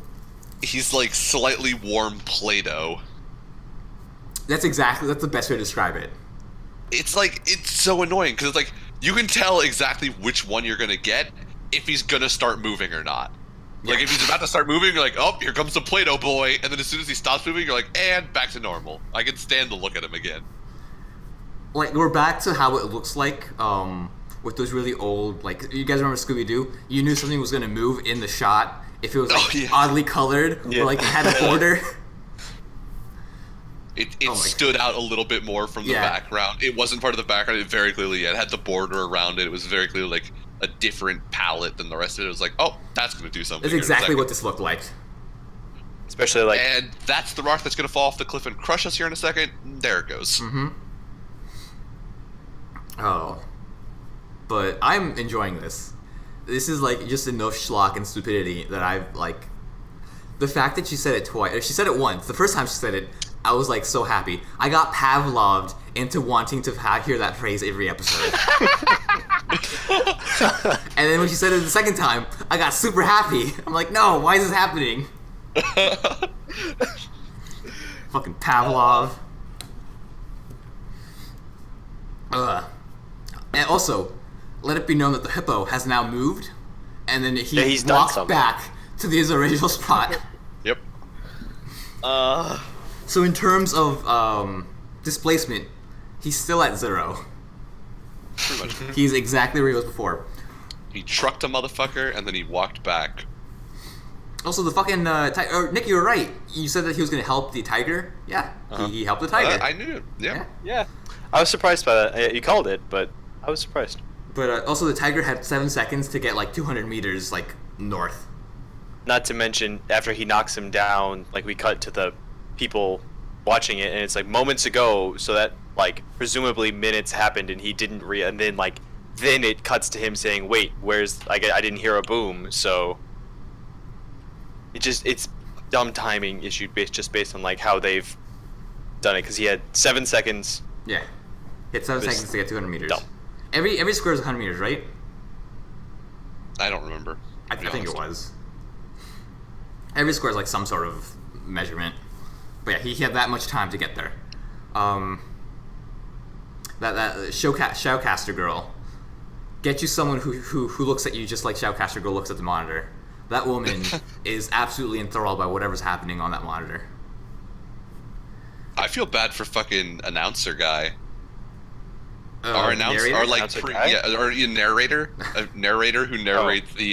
He's like slightly warm Play-Doh. That's the best way to describe it. It's like, it's so annoying because it's like, you can tell exactly which one you're gonna get if he's gonna start moving or not. Like, Yeah. if he's about to start moving, you're like, oh, here comes the Play-Doh boy. And then as soon as he stops moving, you're like, and back to normal. I can stand to look at him again. Like we're back to how it looks like with those really old, like, you guys remember Scooby-Doo? You knew something was gonna move in the shot if it was like, Oh, yeah. oddly colored Yeah. or like it had a border. It Oh my stood out a little bit more from the Yeah. background. It wasn't part of the background. It very clearly, it had the border around it. It was very clearly like a different palette than the rest of it. It was like, oh, that's gonna do something. That's in a exactly second. what this looked like. Especially like And that's the rock that's gonna fall off the cliff and crush us here in a second. There it goes. Mm-hmm. Oh. But I'm enjoying this. This is like just enough schlock and stupidity that I've like. The fact that she said it twice, she said it once. The first time she said it, I was like so happy. I got Pavloved into wanting to hear that phrase every episode. And then when she said it the second time, I got super happy. I'm like, no, why is this happening? Fucking Pavlov. And also, let it be known that the hippo has now moved, and then he Yeah, he's done walked something. back to his original spot. Yep. So in terms of displacement, he's still at 0. Pretty much. He's exactly where he was before. He trucked a motherfucker and then he walked back. Also, the fucking Nick, you were right. You said that he was going to help the tiger. Yeah, he helped the tiger. I knew it. Yeah. Yeah. I was surprised by that. You called it, but I was surprised. But also, the tiger had 7 seconds to get like 200 meters like north. Not to mention, after he knocks him down, like we cut to the people watching it, and it's like moments ago, so that like presumably minutes happened, and he didn't and then it cuts to him saying, "Wait, where's I didn't hear a boom," so it's dumb timing issue based on like how they've done it, because he had 7 seconds. Yeah, he had 7 It's seconds to get 200 meters. dumb. Every square is 100 meters, right? I don't remember. I to be think it honest. was. Every square is like some sort of measurement. But yeah, he had that much time to get there. That Shoutcaster girl. Get you someone who looks at you just like Shoutcaster girl looks at the monitor. That woman is absolutely enthralled by whatever's happening on that monitor. I feel bad for fucking announcer guy. Our Our like Announcer guy? or a narrator, a narrator who narrates the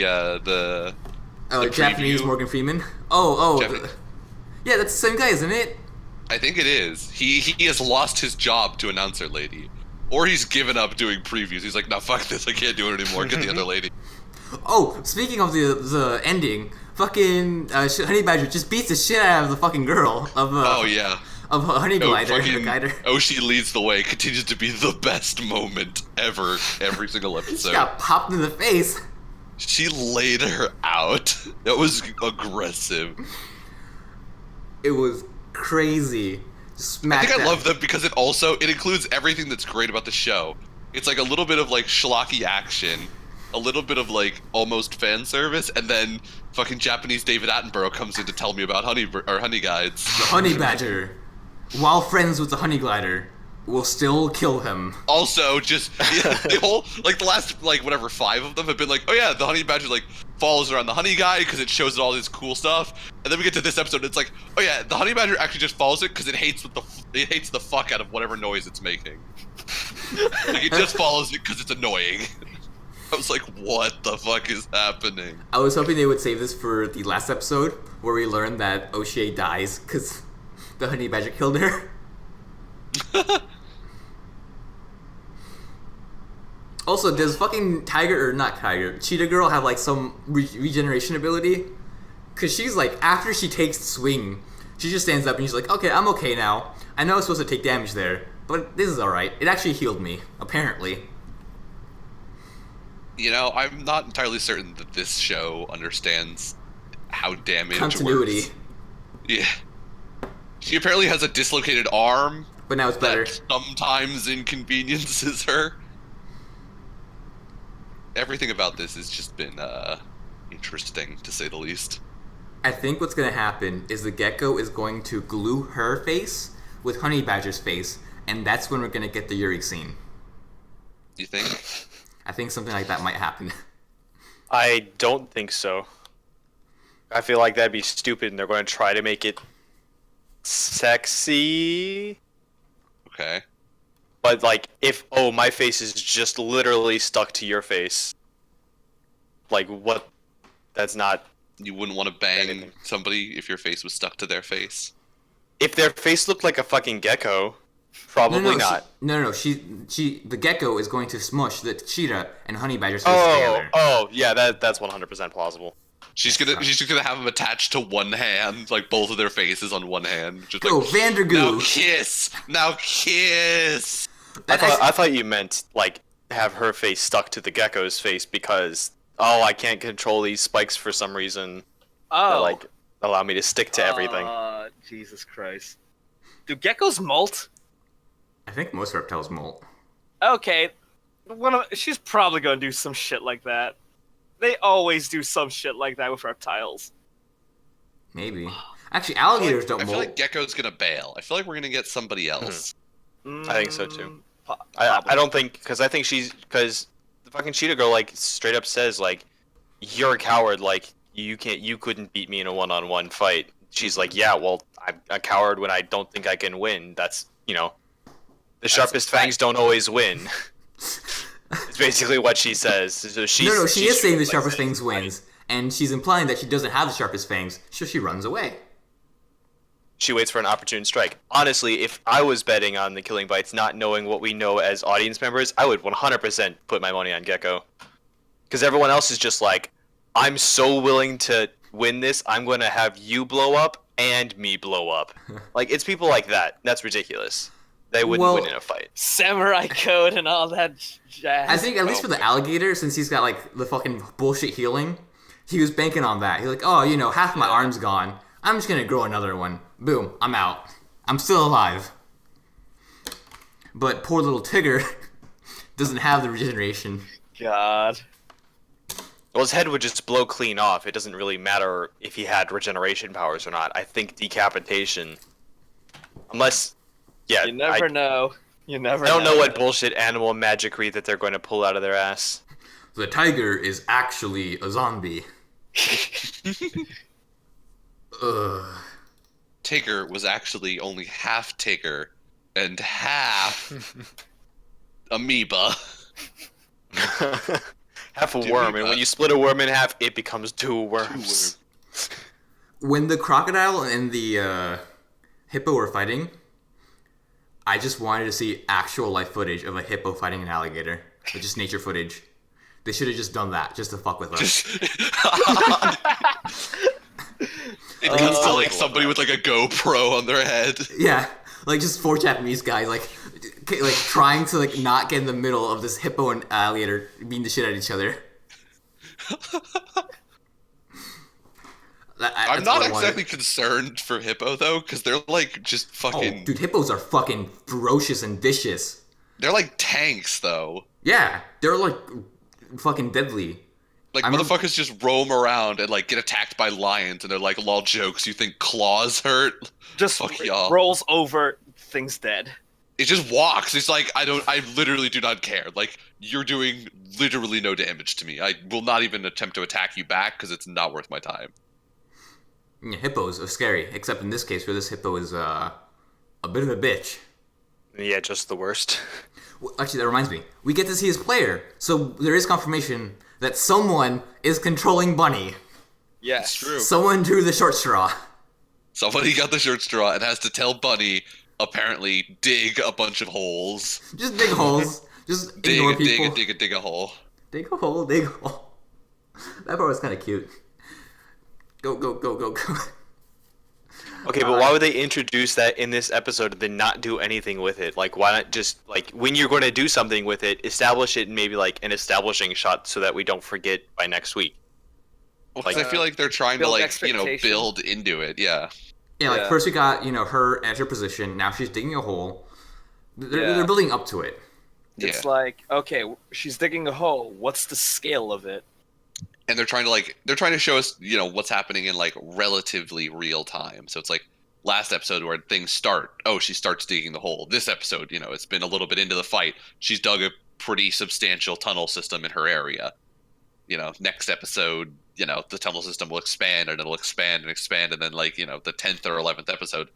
Japanese preview. Morgan Freeman. Oh, Japan- yeah, that's the same guy, isn't it? I think it is. He has lost his job to announcer lady, or he's given up doing previews. He's like, no, fuck this. I can't do it anymore. Get the other lady. Oh, speaking of the ending, fucking Honey Badger just beats the shit out of the fucking girl of Oh yeah. of Honey Oh, Glider. fucking Glider. Oshi leads the way. Continues to be the best moment ever. Every single She episode. got popped in the face. She laid her out. That was aggressive. It was crazy. I Smacked think I that- love them because it includes everything that's great about the show. It's like a little bit of like schlocky action, a little bit of like almost fan service, and then fucking Japanese David Attenborough comes in to tell me about honey guides. The Honey Badger, while friends with the Honey Glider, will still kill him. Also, just the whole like the last like whatever 5 of them have been like, oh yeah, the honey badger like follows around the honey guy because it shows it all this cool stuff, and then we get to this episode, and it's like, oh yeah, the honey badger actually just follows it because it hates the fuck out of whatever noise it's making. Like it just follows it because it's annoying. I was like, what the fuck is happening? I was hoping they would save this for the last episode where we learned that O'Shea dies because the honey badger killed her. Also, does fucking Cheetah Girl have like some regeneration ability? Because she's like, after she takes the swing, she just stands up and she's like, okay, I'm okay now. I know I was supposed to take damage there, but this is alright. It actually healed me, apparently. You know, I'm not entirely certain that this show understands how damage Continuity. works. Yeah. She apparently has a dislocated arm But now it's better. that sometimes inconveniences her. Everything about this has just been interesting, to say the least. I think what's gonna happen is the gecko is going to glue her face with Honey Badger's face, and that's when we're gonna get the Yuri scene. You think? I think something like that might happen. I don't think so. I feel like that'd be stupid, and they're going to try to make it sexy. Okay. But like, if my face is just literally stuck to your face, like what? That's not. You wouldn't want to bang Anything. somebody if your face was stuck to their face. If their face looked like a fucking gecko, probably not. The gecko is going to smush the cheetah and Honey Badger's face together. Yeah, that's 100% plausible. She's just gonna have them attached to one hand, like both of their faces on one hand. Just Go, like, Vandergoo! Now kiss! I thought you meant like have her face stuck to the gecko's face because I can't control these spikes for some reason. That, like allow me to stick to everything. Jesus Christ. Do geckos molt? I think most reptiles molt. Okay. She's probably gonna do some shit like that. They always do some shit like that with reptiles. Maybe. Actually, alligators don't I feel molt. like Gecko's gonna bail. I feel like we're gonna get somebody else. I think so too. Probably. I don't think because the fucking cheetah girl like straight up says like you're a coward, like you couldn't beat me in a one-on-one fight. She's like, yeah, well, I'm a coward when I don't think I can win. That's the sharpest fangs don't always win. It's basically what she says. So She is saying the sharpest fangs wins, and she's implying that she doesn't have the sharpest fangs, so she runs away. She waits for an opportune strike. Honestly, if I was betting on the killing bites, not knowing what we know as audience members, I would 100% put my money on Gecko. Because everyone else is just like, I'm so willing to win this, I'm going to have you blow up and me blow up. Like, it's people like that. That's ridiculous. They wouldn't win in a fight. Samurai code and all that jazz. I think at least for the alligator, since he's got like the fucking bullshit healing, he was banking on that. He's like, half my arm's gone. I'm just gonna grow another one. Boom, I'm out. I'm still alive. But poor little Tigger doesn't have the regeneration. God. Well, his head would just blow clean off. It doesn't really matter if he had regeneration powers or not. I think decapitation, unless, yeah, You never know. You never I don't know what bullshit animal magicry that they're going to pull out of their ass. The tiger is actually a zombie. Ugh. Tigger was actually only half Tigger and half amoeba. Half a Dude, worm, and when you split a worm in half, it becomes two worms. When the crocodile and the hippo were fighting, I just wanted to see actual life footage of a hippo fighting an alligator. But just nature footage. They should have just done that, just to fuck with us. It cuts to like somebody with like a GoPro on their head. Yeah, like just four Japanese guys, like trying to like not get in the middle of this hippo and alligator beating the shit out of each other. I'm not exactly concerned for hippo though, because they're like just fucking. Oh, dude, hippos are fucking ferocious and vicious. They're like tanks though. Yeah, they're like fucking deadly. Like motherfuckers just roam around and like get attacked by lions, and they're like, "Lol, jokes. You think claws hurt? Just Fuck y'all." rolls over, thing's dead. It just walks. It's like I literally do not care. Like you're doing literally no damage to me. I will not even attempt to attack you back because it's not worth my time. Yeah, hippos are scary, except in this case where this hippo is a bit of a bitch. Yeah, just the worst. Well, actually, that reminds me. We get to see his player, so there is confirmation that someone is controlling Bunny. Yes. It's true. Someone drew the short straw. Somebody got the short straw and has to tell Bunny, apparently, dig a bunch of holes. Just dig holes. Just Dig, ignore dig, people. dig a hole. Dig a hole, dig a hole. That part was kind of cute. Go, go, go, go, go. Okay, but why would they introduce that in this episode and then not do anything with it? Like, why not just, like, when you're going to do something with it, establish it in maybe, like, an establishing shot so that we don't forget by next week? Well, 'cause Like, I feel like they're trying to, build like, expectation. build into it. Yeah. Yeah, like Yeah. first we got, her at her position. Now she's digging a hole. Yeah. They're building up to it. It's Yeah. like, okay, she's digging a hole. What's the scale of it? And they're trying to show us, what's happening in, like, relatively real time. So it's like last episode where things start. Oh, she starts digging the hole. This episode, it's been a little bit into the fight. She's dug a pretty substantial tunnel system in her area. Next episode, the tunnel system will expand and it'll expand and expand. And then, like, the 10th or 11th episode,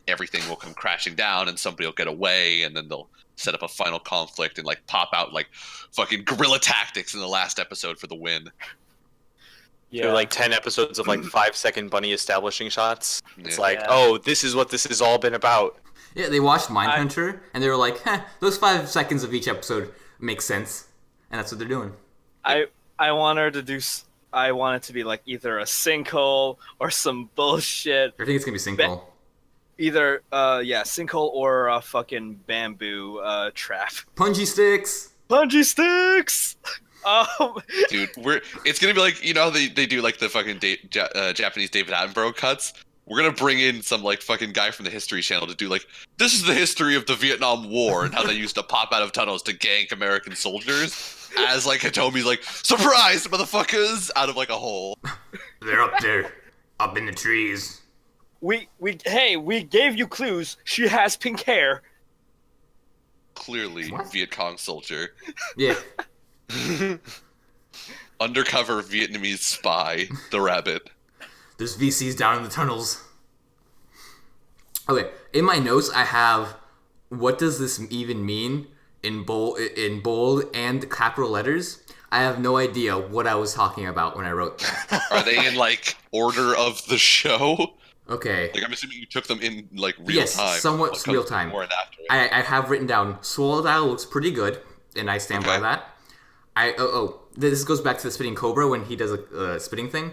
everything will come crashing down and somebody will get away. And then they'll set up a final conflict and, like, pop out, like, fucking guerrilla tactics in the last episode for the win. There were like 10 episodes of like 5-second Bunny establishing shots. It's Yeah. like, Yeah. oh, this is what this has all been about. Yeah, they watched Mindhunter, and they were like, those 5 seconds of each episode make sense. And that's what they're doing. I want her to do. I want it to be like either a sinkhole or some bullshit. I think it's going to be Sinkhole. Either sinkhole or a fucking bamboo trap. Punji sticks! Bungee sticks. Dude, it's gonna be like, how they do like the fucking Japanese David Attenborough cuts. We're gonna bring in some like fucking guy from the History Channel to do like, this is the history of the Vietnam War and how they used to pop out of tunnels to gank American soldiers. As like Hitomi's like, surprise, motherfuckers, out of like a hole. They're up there, up in the trees. we gave you clues. She has pink hair. Clearly, What? Viet Cong soldier, Yeah. undercover Vietnamese spy, the rabbit. There's VCs down in the tunnels. Okay, in my notes I have, what does this even mean in bold and capital letters. I have no idea what I was talking about when I wrote that. Are they in like order of the show? Okay. Like, I'm assuming you took them in like real Yes, time. somewhat What comes real time. before and after it. I have written down Swallow Dial looks pretty good, and I stand by Okay. that. This goes back to the spitting cobra when he does a spitting thing.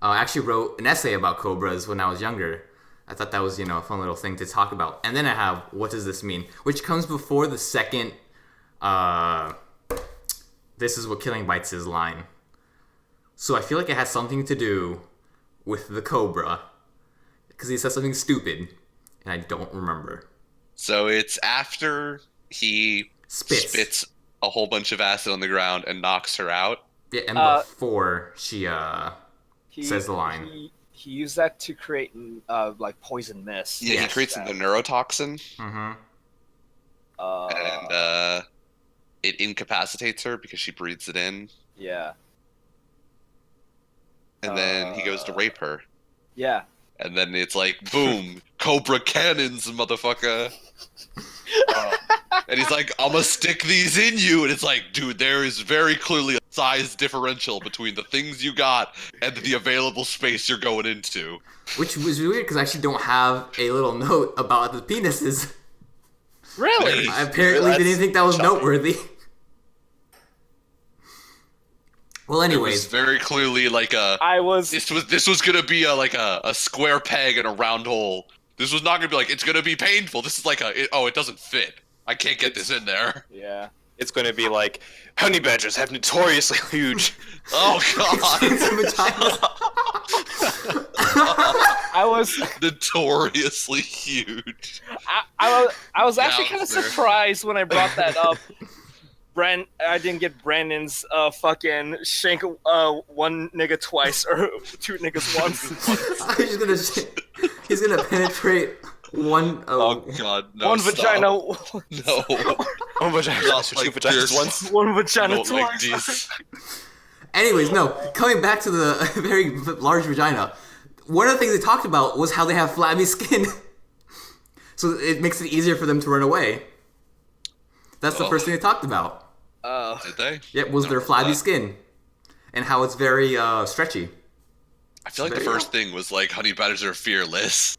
I actually wrote an essay about cobras when I was younger. I thought that was, a fun little thing to talk about. And then I have, what does this mean? Which comes before the second, this is what killing bites is line. So I feel like it has something to do with the cobra. Because he says something stupid, and I don't remember. So it's after he Spits. a whole bunch of acid on the ground and knocks her out. Yeah, and before she, says the line. He used that to create like poison mist. Yeah, he Yes. creates the neurotoxin, Mm-hmm. and it incapacitates her because she breathes it in, Yeah. and then he goes to rape her. Yeah. And then it's like, boom, Cobra cannons, motherfucker. And he's like, I'm gonna stick these in you. And it's like, dude, there is very clearly a size differential between the things you got and the available space you're going into. Which was weird because I actually don't have a little note about the penises. Really? I apparently That's didn't think that was shocking. noteworthy. Well, It was anyways, very clearly like this was gonna be a square peg in a round hole. This was not gonna be like, it's gonna be painful. This is like it doesn't fit. I can't get this in there. Yeah. It's going to be like, honey badgers have notoriously huge. Oh god. vaginas. I was Notoriously huge. I was actually kind of Downstairs. surprised when I brought that up. I didn't get Brandon's fucking shank one nigga twice or two niggas once. He's gonna penetrate one. Oh god, no. One stop. vagina, No. Oh my god, Not two like vaginas this. once. one vagina Not like twice. this. Anyways, no. Coming back to the very large vagina, one of the things they talked about was how they have flabby skin, so it makes it easier for them to run away. That's the Oh. first thing they talked about. Oh. Did they? Yep, was their Never flabby mind. skin. And how it's very stretchy. I feel like There the you first go. thing was like honey badgers are fearless.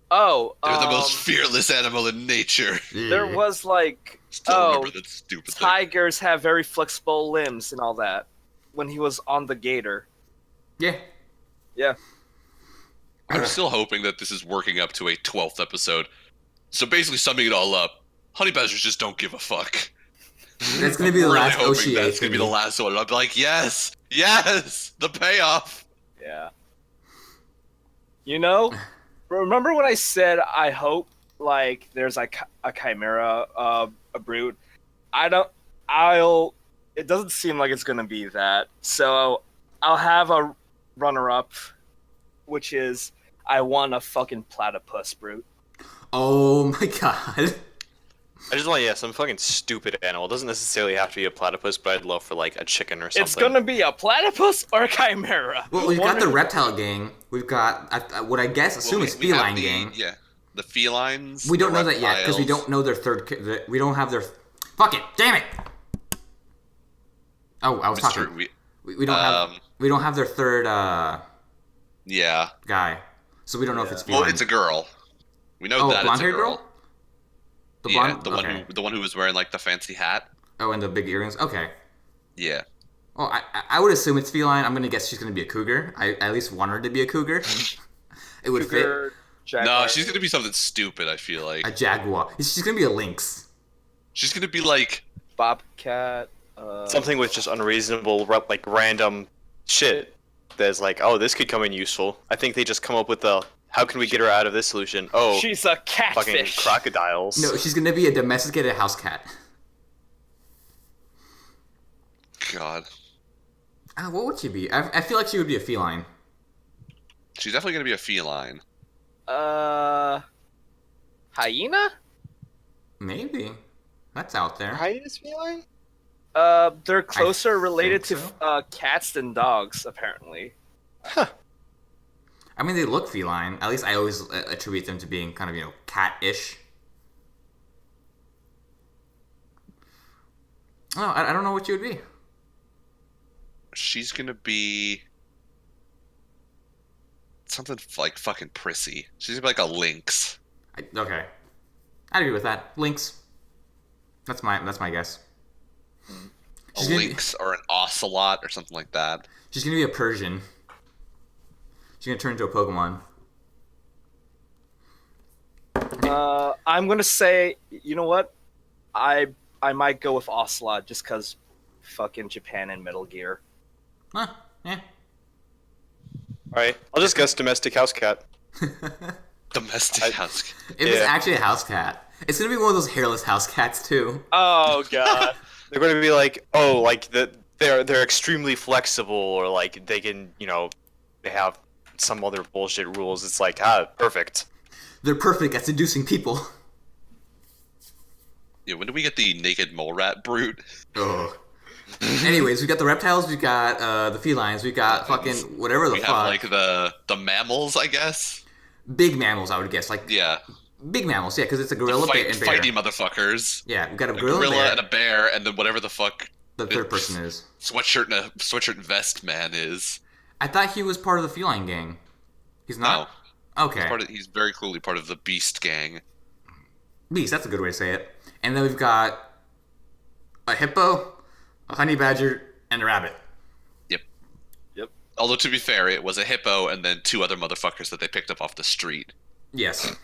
Oh. They're the most fearless animal in nature. There Yeah. was like, Still remember that stupid thing. tigers have very flexible limbs and all that. When he was on the gator. Yeah. Yeah. I'm still hoping that this is working up to a 12th episode. So basically, summing it all up, honey badgers just don't give a fuck. That's gonna be the Really last hoping OCA. that's gonna be the last one. And I'll be like, yes, the payoff. Yeah. You know, remember when I said I hope like there's like a chimera, a brute? It doesn't seem like it's gonna be that. So I'll have a runner-up, which is I want a fucking platypus brute. Oh my god. I just want some fucking stupid animal. It doesn't necessarily have to be a platypus, but I'd love for like a chicken or something. It's gonna be a platypus or a chimera. Well, we've One got the or- reptile gang. We've got what I guess assume it's We have feline the- gang. Yeah, the felines. We don't the know that yet because we reptiles. don't know their we don't have their. Fuck it! Damn it! Oh, I was Mr. talking. We- We don't have their third yeah. guy, so we don't know if it's Well, feline. it's a girl. We know oh, that it's a blonde-haired girl. The Yeah, blonde. the one okay. the one who was wearing like the fancy hat. Oh, and the big earrings. Okay. Yeah. Well, I would assume it's feline. I'm gonna guess she's gonna be a cougar. I at least want her to be a cougar. It would Cougar, jaguar. No, she's gonna be something stupid. I feel like fit a jaguar. She's gonna be a lynx. she's gonna be like bobcat. something with just unreasonable, like random shit. That's like, oh, this could come in useful. I think they just come up with the, how can we get her out of this solution? Oh, She's a fucking catfish. crocodiles. No, she's gonna be a domesticated house cat. God. What would she be? I feel like she would be a feline. She's definitely gonna be a feline. Hyena? Maybe. That's out there. Hyenas feline? They're closer related to think so. cats than dogs, apparently. I mean, they look feline. At least I always attribute them to being kind of, cat-ish. Oh, I don't know what she would be. She's gonna be something like fucking prissy. She's gonna be like a lynx. Okay. I'd agree with that. Lynx. That's my guess. A She's gonna be- lynx or an ocelot or something like that. She's gonna be a Persian. She's gonna turn into a Pokemon. I'm gonna say, you know what? I might go with Ocelot just because fucking Japan and Metal Gear. Huh, yeah. Alright, I'll just guess domestic house cat. Domestic house. If it's Yeah. actually a house cat, it's gonna be one of those hairless house cats too. Oh god. They're going to be like, oh, like they're extremely flexible, or like they can, they have some other bullshit rules. It's like, perfect. They're perfect at seducing people. Yeah, when do we get the naked mole rat brute? Oh. Anyways, we got the reptiles, we got the felines, we got fucking whatever the We fuck. have like the mammals, I guess. Big mammals, I would guess. Like Yeah, big mammals, yeah, because it's a gorilla, bear, and bear. fighty motherfuckers. Yeah, we got a A gorilla, gorilla bear. and a bear, and then whatever the fuck The third person is. sweatshirt and vest man is. I thought he was part of the feline gang. He's not. Okay. He's very clearly part of the beast gang. Beast, that's a good way to say it. And then we've got a hippo, a honey badger, and a rabbit. Yep. Yep. Although to be fair, it was a hippo and then two other motherfuckers that they picked up off the street. Yes.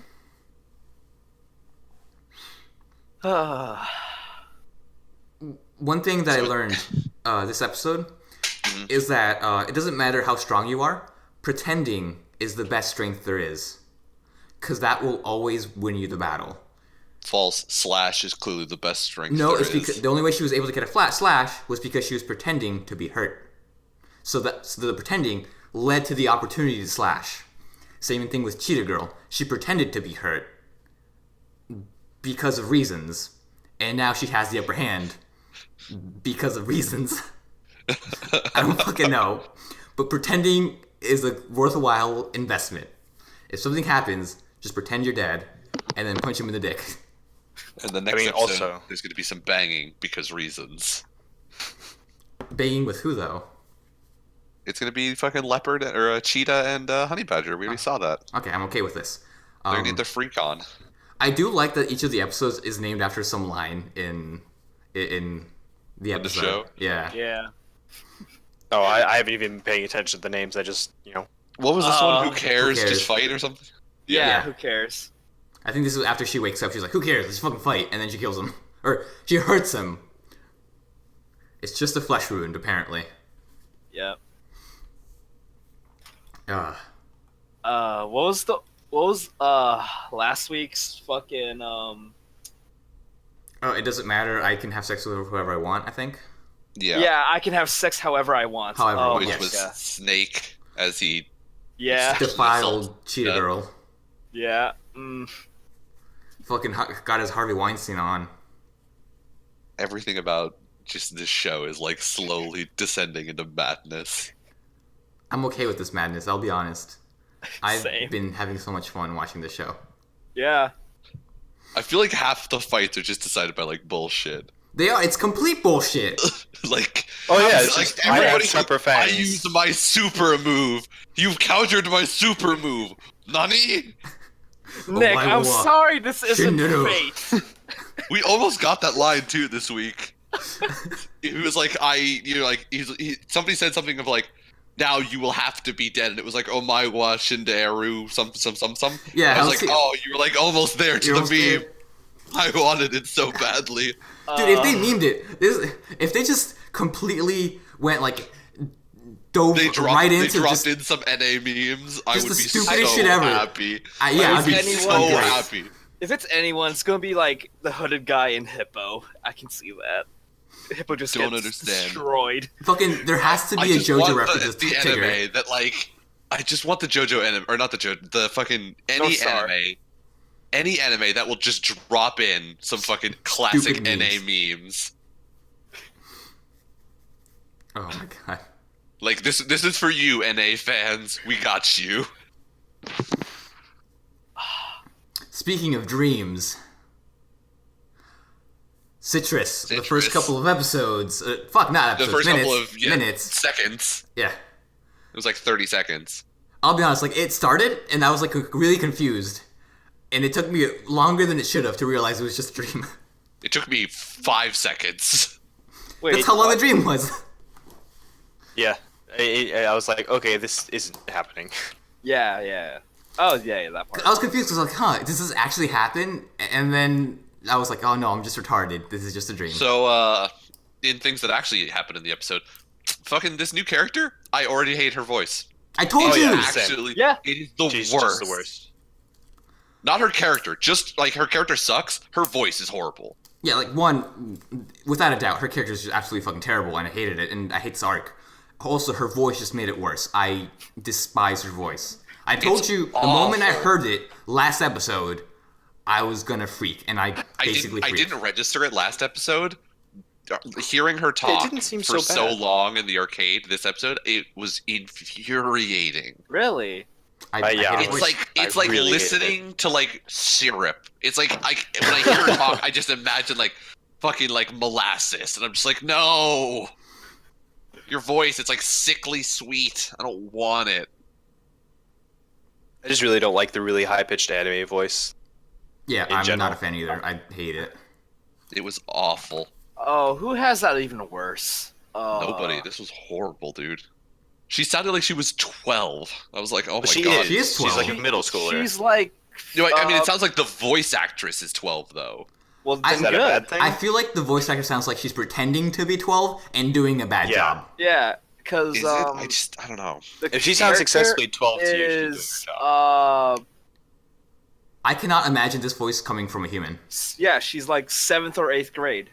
One thing that I learned this episode is that it doesn't matter how strong you are, pretending is the best strength there is. Because that will always win you the battle. False. Slash is clearly the best strength. No, there it's is. because the only way she was able to get a flat slash was because she was pretending to be hurt. So the pretending led to the opportunity to slash. Same thing with Cheetah Girl. She pretended to be hurt because of reasons, and now she has the upper hand because of reasons. I don't fucking know, but pretending is a worthwhile investment. If something happens, just pretend you're dead, and then punch him in the dick. And the next mean, episode, also- there's going to be some banging because reasons. Banging with who though? It's going to be fucking leopard or a cheetah and honey badger. We already saw that. Okay, I'm okay with this. They're going to get their freak on. I do like that each of the episodes is named after some line in the episode. show? Yeah. Yeah. Oh, I haven't even been paying attention to the names. I just, What was this one? Who cares? Who cares? Just fight or something? Yeah. Yeah. Who cares? I think this is after she wakes up. She's like, "Who cares? Let's fucking fight!" And then she kills him, or she hurts him. It's just a flesh wound, apparently. Yeah. Uh, What was last week's fucking oh, it doesn't matter. I can have sex with whoever I want. I think. Yeah, I can have sex however I want. However I oh, want, Which yes. was yeah. Snake as he. Yeah. Defiled cheetah Yeah. girl. Yeah. Fucking got his Harvey Weinstein on. Everything about just this show is like slowly descending into madness. I'm okay with this madness. I'll be honest. I've Same. been having so much fun watching the show. Yeah. I feel like half the fights are just decided by like bullshit. They are. It's complete bullshit. Like, Oh, yeah, it's it's like just- I have everybody. super I fans. used my super move. You've countered my super move. Nani? Nick, my I'm wa- sorry this isn't Shinru. fate. We almost got that line too this week. It was like somebody said something of like, now you will have to be dead, and it was like, oh my wa shinderu some. Yeah, I I'll was like, see- oh, you were like almost there to You're the almost meme. there. I wanted it so badly. Dude, if they memed it, if they just completely went like dove They dropped, right they into dropped just, in some NA memes. I just would the be stupidest so shit ever. happy. yeah, Like, I'd be anyone so So great. happy. If it's anyone, it's gonna be like the hooded guy in Hippo. I can see that. Hippo just Don't gets understand. destroyed. Fucking. There has to I be a just JoJo want reference. the to trigger it. anime that like. I just want the JoJo anime, or not the JoJo, the fucking any Star. any anime that will just drop in some fucking classic Stupid NA memes. Oh my god. Like this is for you, NA fans. We got you. Speaking of dreams, Citrus, the first Citrus. couple of episodes. Not The episodes. first minutes. couple of Minutes. seconds. Yeah. It was like 30 seconds. I'll be honest. Like it started, and I was like really confused, and it took me longer than it should have to realize it was just a dream. It took me 5 seconds. Wait, That's how long what? the dream was. Yeah. I was like, okay, this isn't happening. Yeah. Oh yeah, that part. I was confused because I was like, does this actually happen? And then I was like, oh no, I'm just retarded. This is just a dream. So, in things that actually happened in the episode, fucking this new character, I already hate her voice. I told Oh, you. yeah. Actually, Yeah. it is the She's worst. just the worst. Not her character, just like her character sucks. Her voice is horrible. Yeah, like one, without a doubt, her character is just absolutely fucking terrible, and I hated it, and I hate this arc. Also, her voice just made it worse. I despise her voice. I told It's you the moment I awful. heard it last episode, I was gonna freak, and I I basically didn't freaked. register it last episode. Hearing her talk didn't seem for so so bad. long in the arcade this episode, it was infuriating. Really? I yeah, hate I her was- voice. It's I like really hated listening to like syrup. It's like when I hear her talk, I just imagine like fucking like molasses, and I'm just like, no. Your voice, it's like sickly sweet. I don't want it. I just really don't like the really high pitched anime voice. Yeah, in I'm general. not a fan either. I hate it. It was awful. Oh, who has that even worse? Nobody. This was horrible, dude. She sounded like she was 12. I was like, oh my She god. is. She is She's 12. like a middle schooler. She's like. You know, I mean, uh, it sounds like the voice actress is 12, though. Well, I- then Is that a good. bad thing? I feel like the voice actor sounds like she's pretending to be 12 and doing a bad Yeah. job. Yeah, because Is it? I don't know. If she sounds character successfully 12 to you, she's doing her is job. I cannot imagine this voice coming from a human. Yeah, she's like 7th or 8th grade.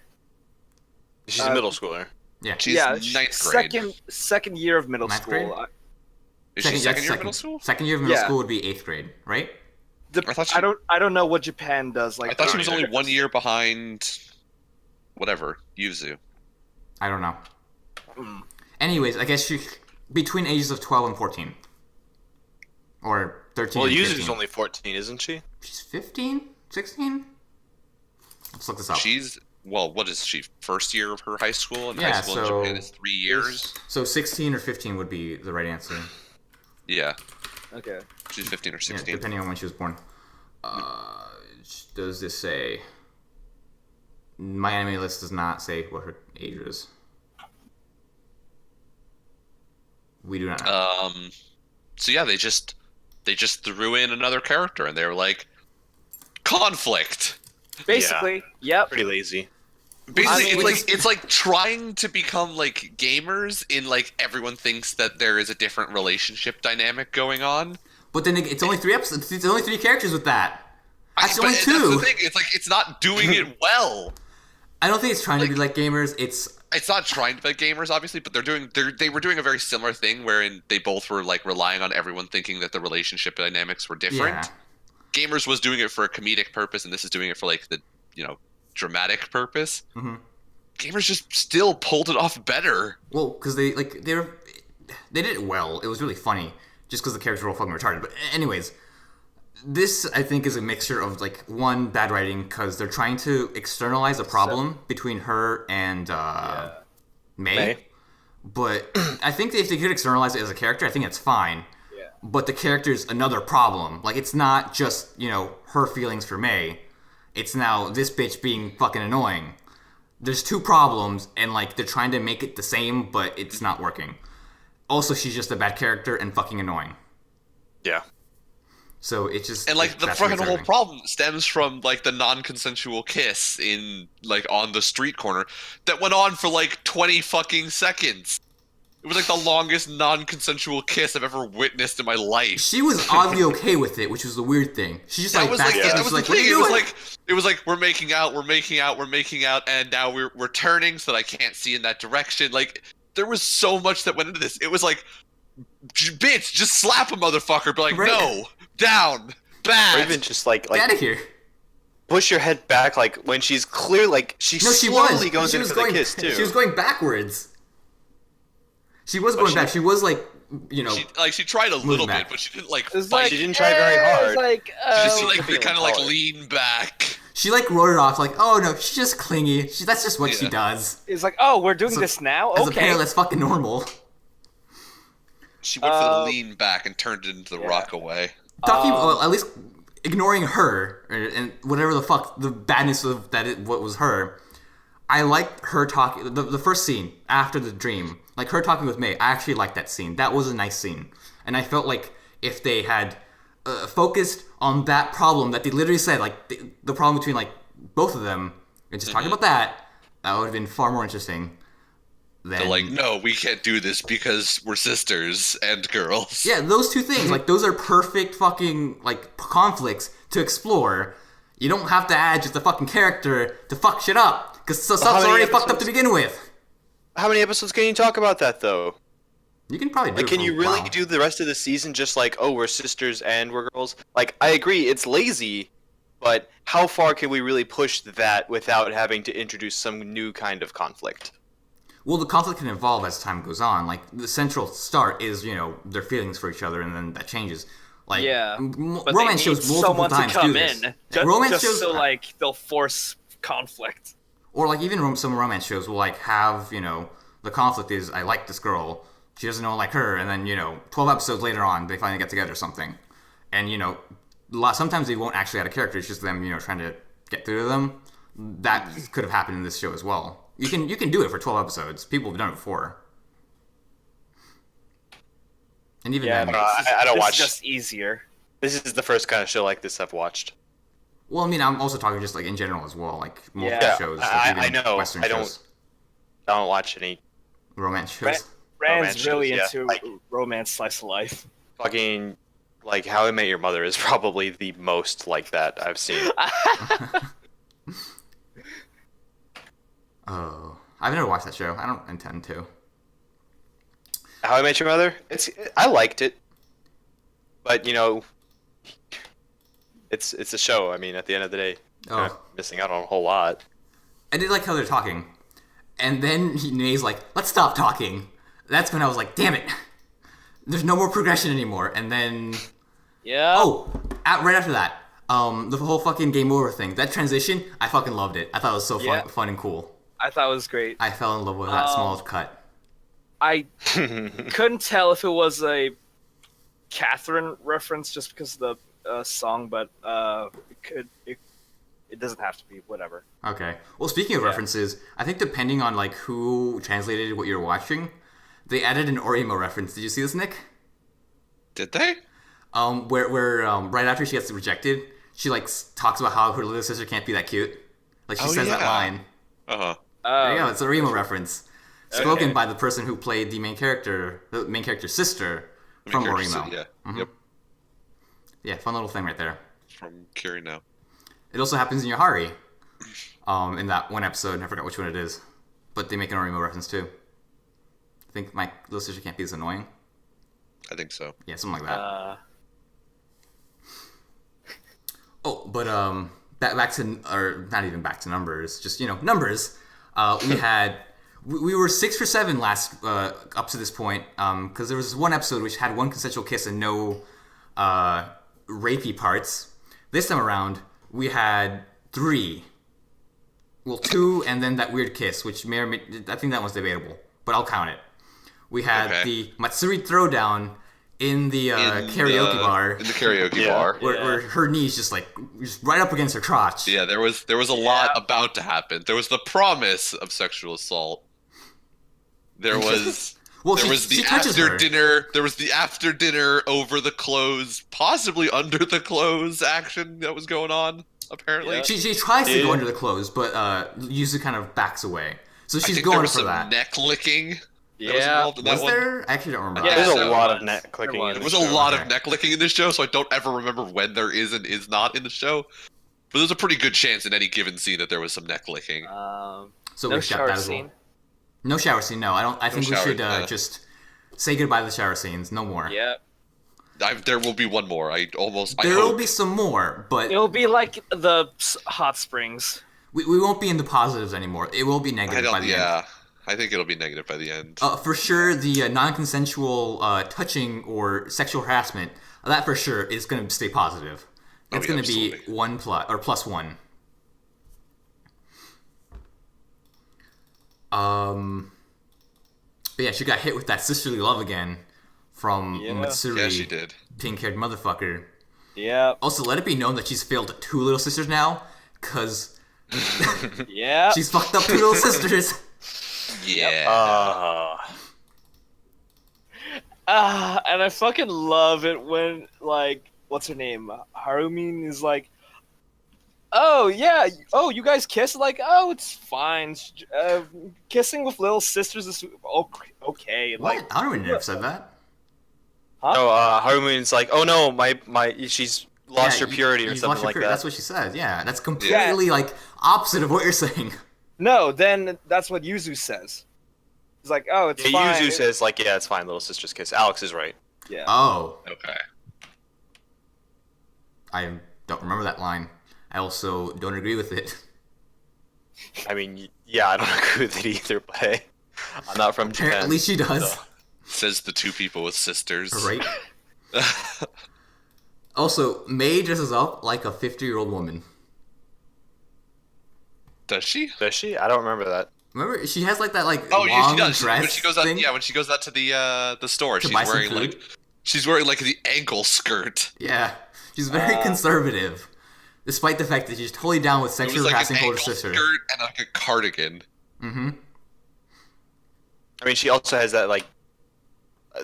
She's a middle schooler. Yeah. She's yeah, ninth grade. second year of middle Ninth school. grade? Is she that's second year of middle school? Second year of middle Yeah. school would be 8th grade, right? The, I thought she- I don't know what Japan does. Like I thought she was for only years. 1 year behind whatever, Yuzu. I don't know. Hmm. Anyways, I guess she between ages of 12 and 14. Or 13 Well, and Yuzu's 15. only 14, isn't she? She's 15? 16? Let's look this up. She's what is she? First year of her high school, and Yeah, high school in so- Japan is 3 years. So 16 or 15 would be the right answer. Yeah, Okay. she's 15 or Yeah, 16. depending on when she was born. Does this say? My anime list does not say what her age is. We do not know. So yeah, they just threw in another character, and they were like, conflict. Basically, yep. Pretty lazy. Basically, I mean, it's like trying to become like gamers in like everyone thinks that there is a different relationship dynamic going on. But then it's only 3 episodes. It's only 3 characters with that. That's But only 2. That's the thing. It's like it's not doing it well. I don't think it's trying to be like gamers. It's not trying to be like gamers, obviously, but they were doing a very similar thing wherein they both were like relying on everyone thinking that the relationship dynamics were different. Yeah. Gamers was doing it for a comedic purpose, and this is doing it for like the dramatic purpose. Mm-hmm. Gamers just still pulled it off better. Well, because they did it well. It was really funny, just because the characters were all fucking retarded. But anyways, this I think is a mixture of like one bad writing because they're trying to externalize a problem between her and May. But I think if they could externalize it as a character, I think it's fine. Yeah. But the character's another problem. Like it's not just her feelings for May. It's now this bitch being fucking annoying. There's 2 problems, and like they're trying to make it the same, but it's not working. Also, she's just a bad character and fucking annoying. Yeah. So it's just And like the that's fucking whole concerning. problem stems from like the non-consensual kiss in like on the street corner that went on for like 20 fucking seconds. It was like the longest non-consensual kiss I've ever witnessed in my life. She was oddly okay with it, which was the weird thing. She just That was like backed up that and was she's the like, thing. "What are you It was doing?" like we're making out, and now we're turning so that I can't see in that direction. Like there was so much that went into this. It was like, bitch, just slap a motherfucker. Be like, Right. no, down, bad. Or even just like Get out of here. push your head back, like when she's clear, like she No, she slowly was. goes She in was for going, the kiss too. She was going backwards. She was going she- back. She was like, She tried a little back. bit, but she didn't like It's fight. like, She didn't try very hard. It's like, She just Oh, like feeling kind of like hard. lean back. she like wrote it off like, oh no, she's just clingy. That's just what she Yeah. does. it's like, oh, we're doing So- this now. As a Okay. parent, that's fucking normal. She went for the Uh, lean back and turned it into the rock away. Talking, well, at least ignoring her and whatever the fuck the badness of what was her. I liked her talking. The first scene after the dream, like her talking with May. I actually liked that scene. That was a nice scene, and I felt like if they had focused on that problem that they literally said, like the problem between like both of them, and just talking about that would have been far more interesting. Than They're like, no, we can't do this because we're sisters and girls. yeah, those 2 things, like those are perfect fucking like conflicts to explore. You don't have to add just a fucking character to fuck shit up, because stuff's how many already fucked up to episodes? begin with. How many episodes can you talk about that though? You can probably do Like, it can for you a really while. do the rest of the season just like, oh, we're sisters and we're girls? Like, I agree, it's lazy, but how far can we really push that without having to introduce some new kind of conflict? Well, the conflict can evolve as time goes on. Like the central start is their feelings for each other, and then that changes. Like Yeah, but romance they need shows multiple someone times to come do this. in, just, romance just shows, so like they'll force conflict. or like even some romance shows will like have the conflict is I like this girl, she doesn't know I like her, and then 12 episodes later on they finally get together or something, and sometimes they won't actually add a character. It's just them trying to get through to them. That could have happened in this show as well. You can do it for 12 episodes. People have done it before. And even Yeah, then, I don't this watch. is just easier. This is the first kind of show like this I've watched. well, I mean, I'm also talking just like in general as well, like multiple Yeah, shows. Like I even know. Western I don't- shows, I don't watch any romance shows. Brand's Romance really shows, yeah. into Like- romance slice of life. fucking like How I Met Your Mother is probably the most like that I've seen. Oh, I've never watched that show. I don't intend to. How I Met Your Mother? I liked it, but it's a show. I mean, at the end of the day, you're Oh. not missing out on a whole lot. I did like how they're talking, and then Nay's like, "Let's stop talking." That's when I was like, "Damn it! There's no more progression anymore." And then, Yeah. right after that, The whole fucking game over thing. That transition, I fucking loved it. I thought it was so Yeah. fun and cool. I thought it was great. I fell in love with that small cut. I couldn't tell if it was a Catherine reference just because of the song, but it doesn't have to be. Whatever. Okay. Well, speaking of references, I think depending on like who translated what you're watching, they added an Orimo reference. Did you see this, Nick? Did they? Where right after she gets rejected, she like talks about how her little sister can't be that cute. Like she says that line. Uh-huh. There you go. It's a Orimo reference, spoken by the person who played the main character's sister from Orimo. Yeah. Mhm. Yep. Yeah, fun little thing right there. From Kiri now. It also happens in Yohari, in that one episode. I forgot which one it is, but they make an Orimo reference too. I think my little sister can't be this annoying. I think so. Yeah, something like that. Oh, but back to, or not even back to numbers, just numbers. We were 6 for 7 last up to this point, because there was this one episode which had one consensual kiss and no rapey parts. This time around, we had 3. Well, 2 and then that weird kiss, which I think that one's debatable, but I'll count it. We had the Matsuri throwdown in the karaoke bar. In the karaoke bar. Where her knees just right up against her crotch. Yeah, there was a lot about to happen. There was the promise of sexual assault. There was there was the after dinner. There was the after dinner over the clothes, possibly under the clothes action that was going on. Apparently, she tries to go under the clothes, but Yuzu kind of backs away. So she's going for that. Neck licking. Yeah, was there? I actually don't remember. Yeah, there's a lot of neck clicking. There was a lot of neck licking in this show, so I don't ever remember when there is and is not in the show. But there's a pretty good chance in any given scene that there was some neck licking. So no we shot shower that as well. scene. No shower scene. No, I don't. I think we should just say goodbye to the shower scenes. No more. Yeah. There will be one more. There will be some more, but it'll be like the hot springs. We won't be in the positives anymore. It will be negative by the end. I think it'll be negative by the end. For sure, the non-consensual touching or sexual harassment, that for sure is going to stay positive. It's going to be 1 plus or +1. But yeah, she got hit with that sisterly love again from Matsuri. Yeah, she did. Pink-haired motherfucker. Yeah. Also, let it be known that she's failed 2 little sisters now, because yeah, she's fucked up 2 little sisters. Yeah. And I fucking love it when, like, what's her name? Harumin is like, oh, yeah, oh, you guys kiss? Like, oh, it's fine. Kissing with little sisters is okay. What? Like, Harumin never said that. Huh? No, Harumin's like, oh no, my she's lost her purity or something like that. That's what she said. Yeah, that's completely like opposite of what you're saying. No, then that's what Yuzu says. He's like, oh, it's fine. Yuzu says like, yeah, it's fine, little sister's kiss. Alex is right. Yeah. Oh. Okay. I don't remember that line. I also don't agree with it. I mean, yeah, I don't agree with it either, but hey, I'm not from Japan. Apparently she does. So. Says the 2 people with sisters. Right. Also, Mei dresses up like a 50-year-old woman. Does she? Does she? I don't remember that. Remember, she has like that Oh yeah, she long does. dress When she goes out, thing. yeah, when she goes out to the store, To she's buy some wearing food? she's wearing like the ankle skirt. Yeah, she's very conservative, despite the fact that she's totally down with It was sexually like an harassing older ankle sister. skirt and like a cardigan. Mm-hmm. I mean, she also has that like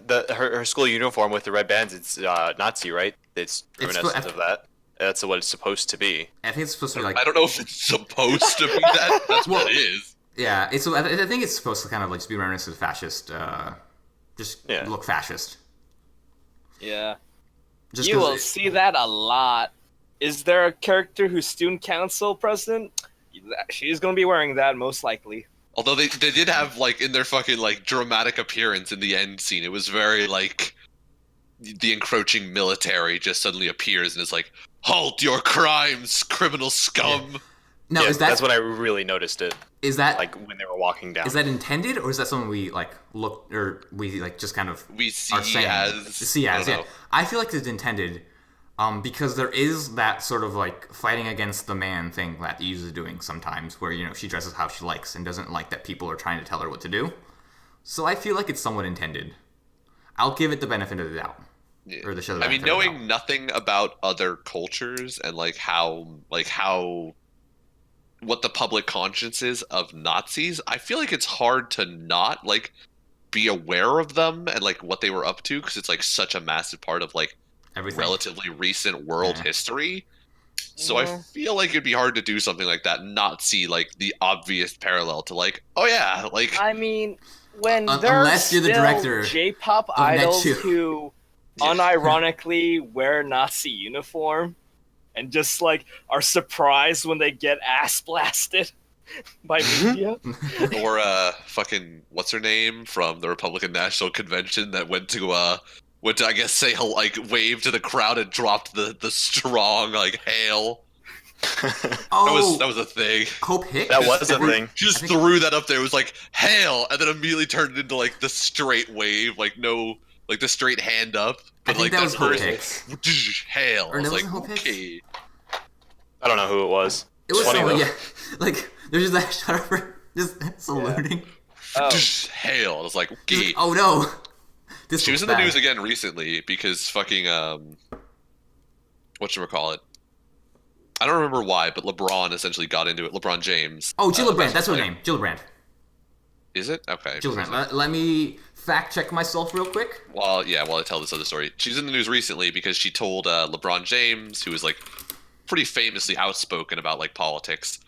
her school uniform with the red bands. It's Nazi, right? It's reminiscent of that. That's what it's supposed to be. I think it's supposed to be like. I don't know if it's supposed to be that. That's what it is. Yeah, I think it's supposed to kind of like just be reminiscent of fascist. Look fascist. Yeah. Just You will see that a lot. Is there a character who's student council president? She's gonna be wearing that most likely. Although they did have like in their fucking like dramatic appearance in the end scene, it was very like the encroaching military just suddenly appears and is like, "Halt your crimes, criminal scum!" Yeah. No, Yeah, that's when I really noticed it. Is that like when they were walking down? Is that intended, or is that something we like look or we like just kind of We see are saying? as See I as don't yeah. know. I feel like it's intended, Because there is that sort of like fighting against the man thing that Eve is doing sometimes, where she dresses how she likes and doesn't like that people are trying to tell her what to do. So I feel like it's somewhat intended. I'll give it the benefit of the doubt. Yeah. Or the show. I mean, knowing nothing about other cultures and how what the public conscience is of Nazis, I feel like it's hard to not like be aware of them and like what they were up to, because it's like such a massive part of like everything. Relatively recent world history. So I feel like it'd be hard to do something like that and not see like the obvious parallel to like, oh yeah, like I mean, when unless you're the director J-pop of idols Netju. who unironically wear Nazi uniform and just like are surprised when they get ass blasted by media. or fucking what's her name from the Republican National Convention that went to I guess say like wave to the crowd and dropped the strong like hail. Oh, that was a thing. Hope Hicks. That was a thing. Just threw that up there. It was like hail, and then immediately turned into like the straight wave, like no, like the straight hand up. I But think like that was Hope first Hicks. hail. Or I was that like, wasn't Hope Hicks? okay. I don't know who it was. It was Funny someone, though. yeah. Like there's just that shot of her just saluting. Oh. Hail. I was like, okay. Oh no. This She was looks in the bad. news again recently because fucking whatchamacallit? I don't remember why, but LeBron essentially got into it. LeBron James. Oh, Gillibrand. basketball That's her player. name. Gillibrand. Is it? Okay. Gillibrand. Let me fact check myself real quick. While I tell this other story, she's in the news recently because she told LeBron James, who was like pretty famously outspoken about like politics,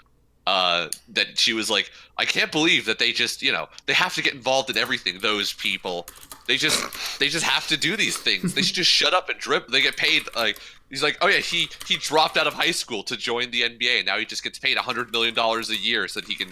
that she was like, I can't believe that they just they have to get involved in everything. Those people, they just have to do these things. They should just shut up and drip. They get paid like. He's like, oh yeah, he dropped out of high school to join the NBA, and now he just gets paid $100 million a year so that he can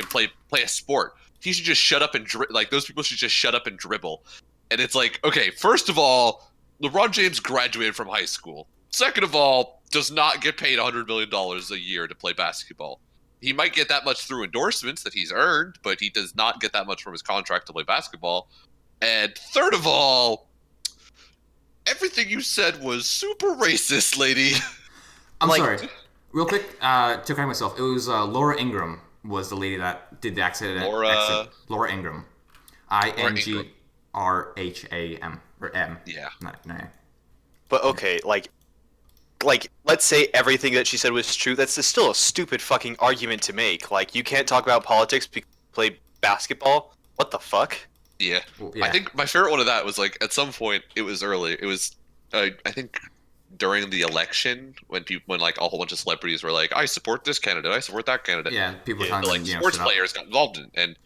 play a sport. He should just shut up and like those people should just shut up and dribble. And it's like, okay, first of all, LeBron James graduated from high school. Second of all, does not get paid $100 million a year to play basketball. He might get that much through endorsements that he's earned, but he does not get that much from his contract to play basketball. And third of all, everything you said was super racist, lady. I'm Like- sorry. Real quick, to correct myself, it was Laura Ingraham was the lady that did the accident. Laura Ingraham. INGRHAM or M. Yeah. No. But okay, like let's say everything that she said was true. That's still a stupid fucking argument to make. Like, you can't talk about politics because you play basketball. What the fuck? Yeah. Well, yeah. I think my favorite one of that was like at some point it was early. It was I think during the election when like a whole bunch of celebrities were like, I support this candidate, I support that candidate. Yeah, people Yeah, telling Like them, sports shut up. players got involved in it. And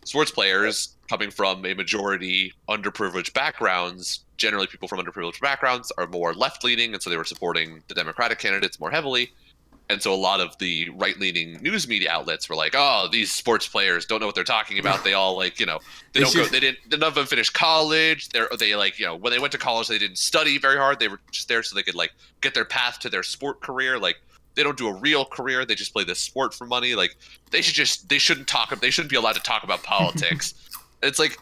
sports players coming from a majority underprivileged backgrounds, generally people from underprivileged backgrounds are more left leaning, and so they were supporting the Democratic candidates more heavily. And so a lot of the right-leaning news media outlets were like, "Oh, these sports players don't know what they're talking about. They all like, they don't go. They didn't. None of them finished college. They like, when they went to college, they didn't study very hard. They were just there so they could like get their path to their sport career. Like, they don't do a real career. They just play this sport for money. Like, they shouldn't be allowed to talk about politics. It's like,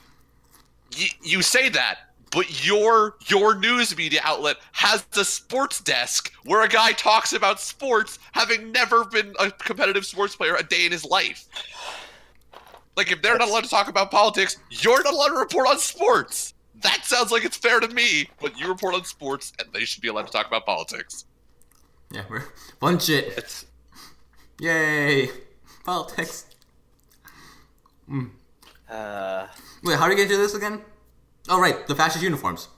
you say that. But your news media outlet has a sports desk where a guy talks about sports, having never been a competitive sports player a day in his life. Like, if they're not allowed to talk about politics, you're not allowed to report on sports. That sounds like it's fair to me, but you report on sports, and they should be allowed to talk about politics. Yeah, we're fun shit. Yay, politics. Uh, Wait, how do we get to this again? Oh, right, the fascist uniforms.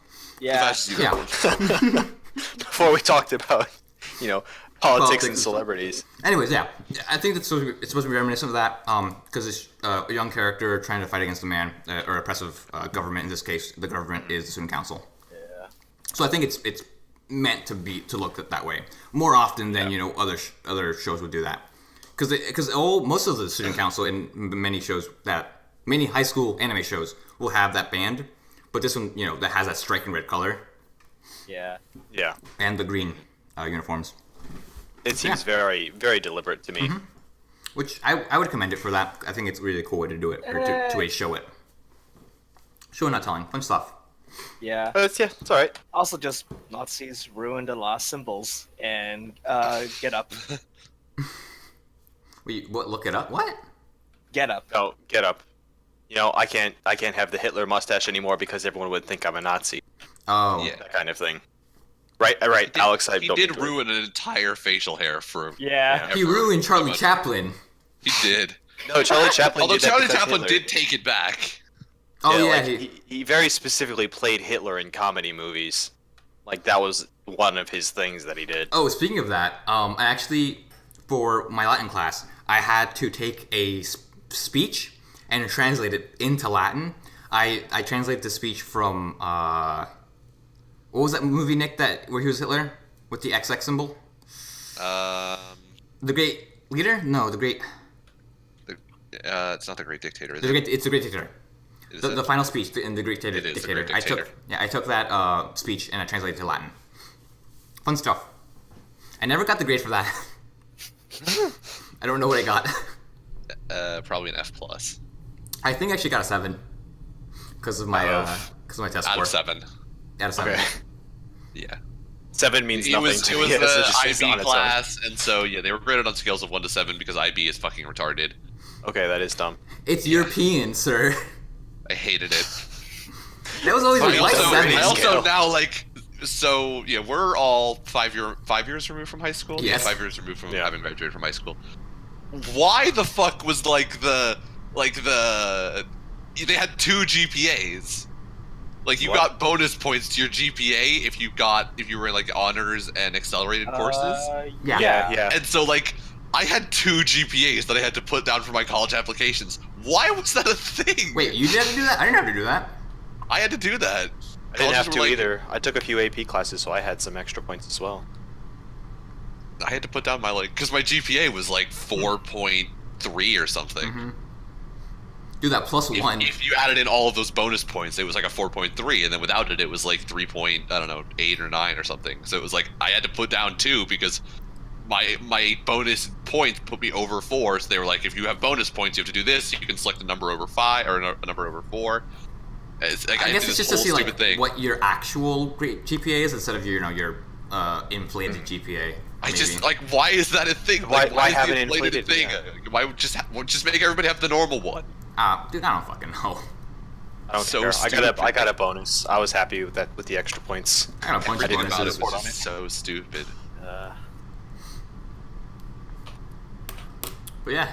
yeah. Fascist Yeah. uniforms. Before we talked about, politics and and- celebrities. Anyways, yeah, I think it's supposed to be reminiscent of that, because it's a young character trying to fight against the man, or oppressive government. In this case, the government is the student council. Yeah. So I think it's meant to look that way more often than other shows would do that, because most of the student council in many high school anime shows will have that band, but this one that has that striking red color Yeah. Yeah. and the green uniforms. It seems very, very deliberate to me. Mm-hmm. Which I would commend it for that. I think it's a really cool way to do it, or to show it. Show and not telling. Fun stuff. Yeah. Yeah, it's all right. Also, just Nazis ruined a lot of symbols and get up, Wait, what? Look it up. What? get up. No, get up. You know, I can't have the Hitler mustache anymore because everyone would think I'm a Nazi. Oh. Yeah. That kind of thing. Right, right. Alex, I He don't did mean to- ruin an entire facial hair for. Yeah. He ruined Charlie Chaplin. He did. No, Charlie Chaplin. Although did that Charlie because Chaplin Hitler- did take it back. Oh yeah. like, he very specifically played Hitler in comedy movies. Like that was one of his things that he did. Oh, speaking of that, I actually, for my Latin class, I had to take a speech and translate it into Latin. I translated the speech from what was that movie, Nick? Where he was Hitler with the XX symbol? The Great Leader? No, the Great. It's not the Great Dictator, is The it? Great. It's the Great Dictator. Is The it? final speech in the Great It is the Dictator. Great Dictator. I took that speech and I translated it to Latin. Fun stuff. I never got the grade for that. I don't know what I got. Probably an F plus I think I actually got a 7 because of my test out score. of 7. Out of 7. Okay. Yeah. 7 means It nothing was to it me. was Yes, the it's just on IB its class, and so yeah, they were graded on scales of 1 to 7 because IB is fucking retarded. own. Okay, that is dumb. It's European, sir. I hated it. That was always I like also, 7. I also scale. now like so yeah, we're all 5 years removed from high school. Yes. Yeah, 5 years removed from Yeah. having graduated from high school. Why the fuck was like the they had 2 GPAs? Like you What? got bonus points to your GPA if you were in like honors and accelerated courses. Yeah. Yeah. And so like I had 2 GPAs that I had to put down for my college applications. Why was that a thing? Wait, you didn't have to do that? I didn't have to do that. I had to do that. I didn't have Colleges to were like- either. I took a few AP classes, so I had some extra points as well. I had to put down my because my GPA was like 4.3 or something. Mm-hmm. Do that plus If, 1. if you added in all of those bonus points, it was like a 4.3, and then without it, it was like 8 or 9 or something. So it was like I had to put down 2 because my bonus points put me over 4. So they were like, if you have bonus points, you have to do this. You can select a number over 5 or a number over 4. It's, like, I had guess to it's do just this to see whole like stupid thing. what your actual grade GPA is instead of your inflated GPA. I just maybe. like, why is that a thing? Why- Like, why is have the an inflated- thing? yeah. Why would just make everybody have the normal one? Dude, I don't fucking know. I don't So care. stupid. I got a bonus. I was happy with that with the extra points. I got a bunch I of didn't about bonuses. it was just so stupid. But yeah,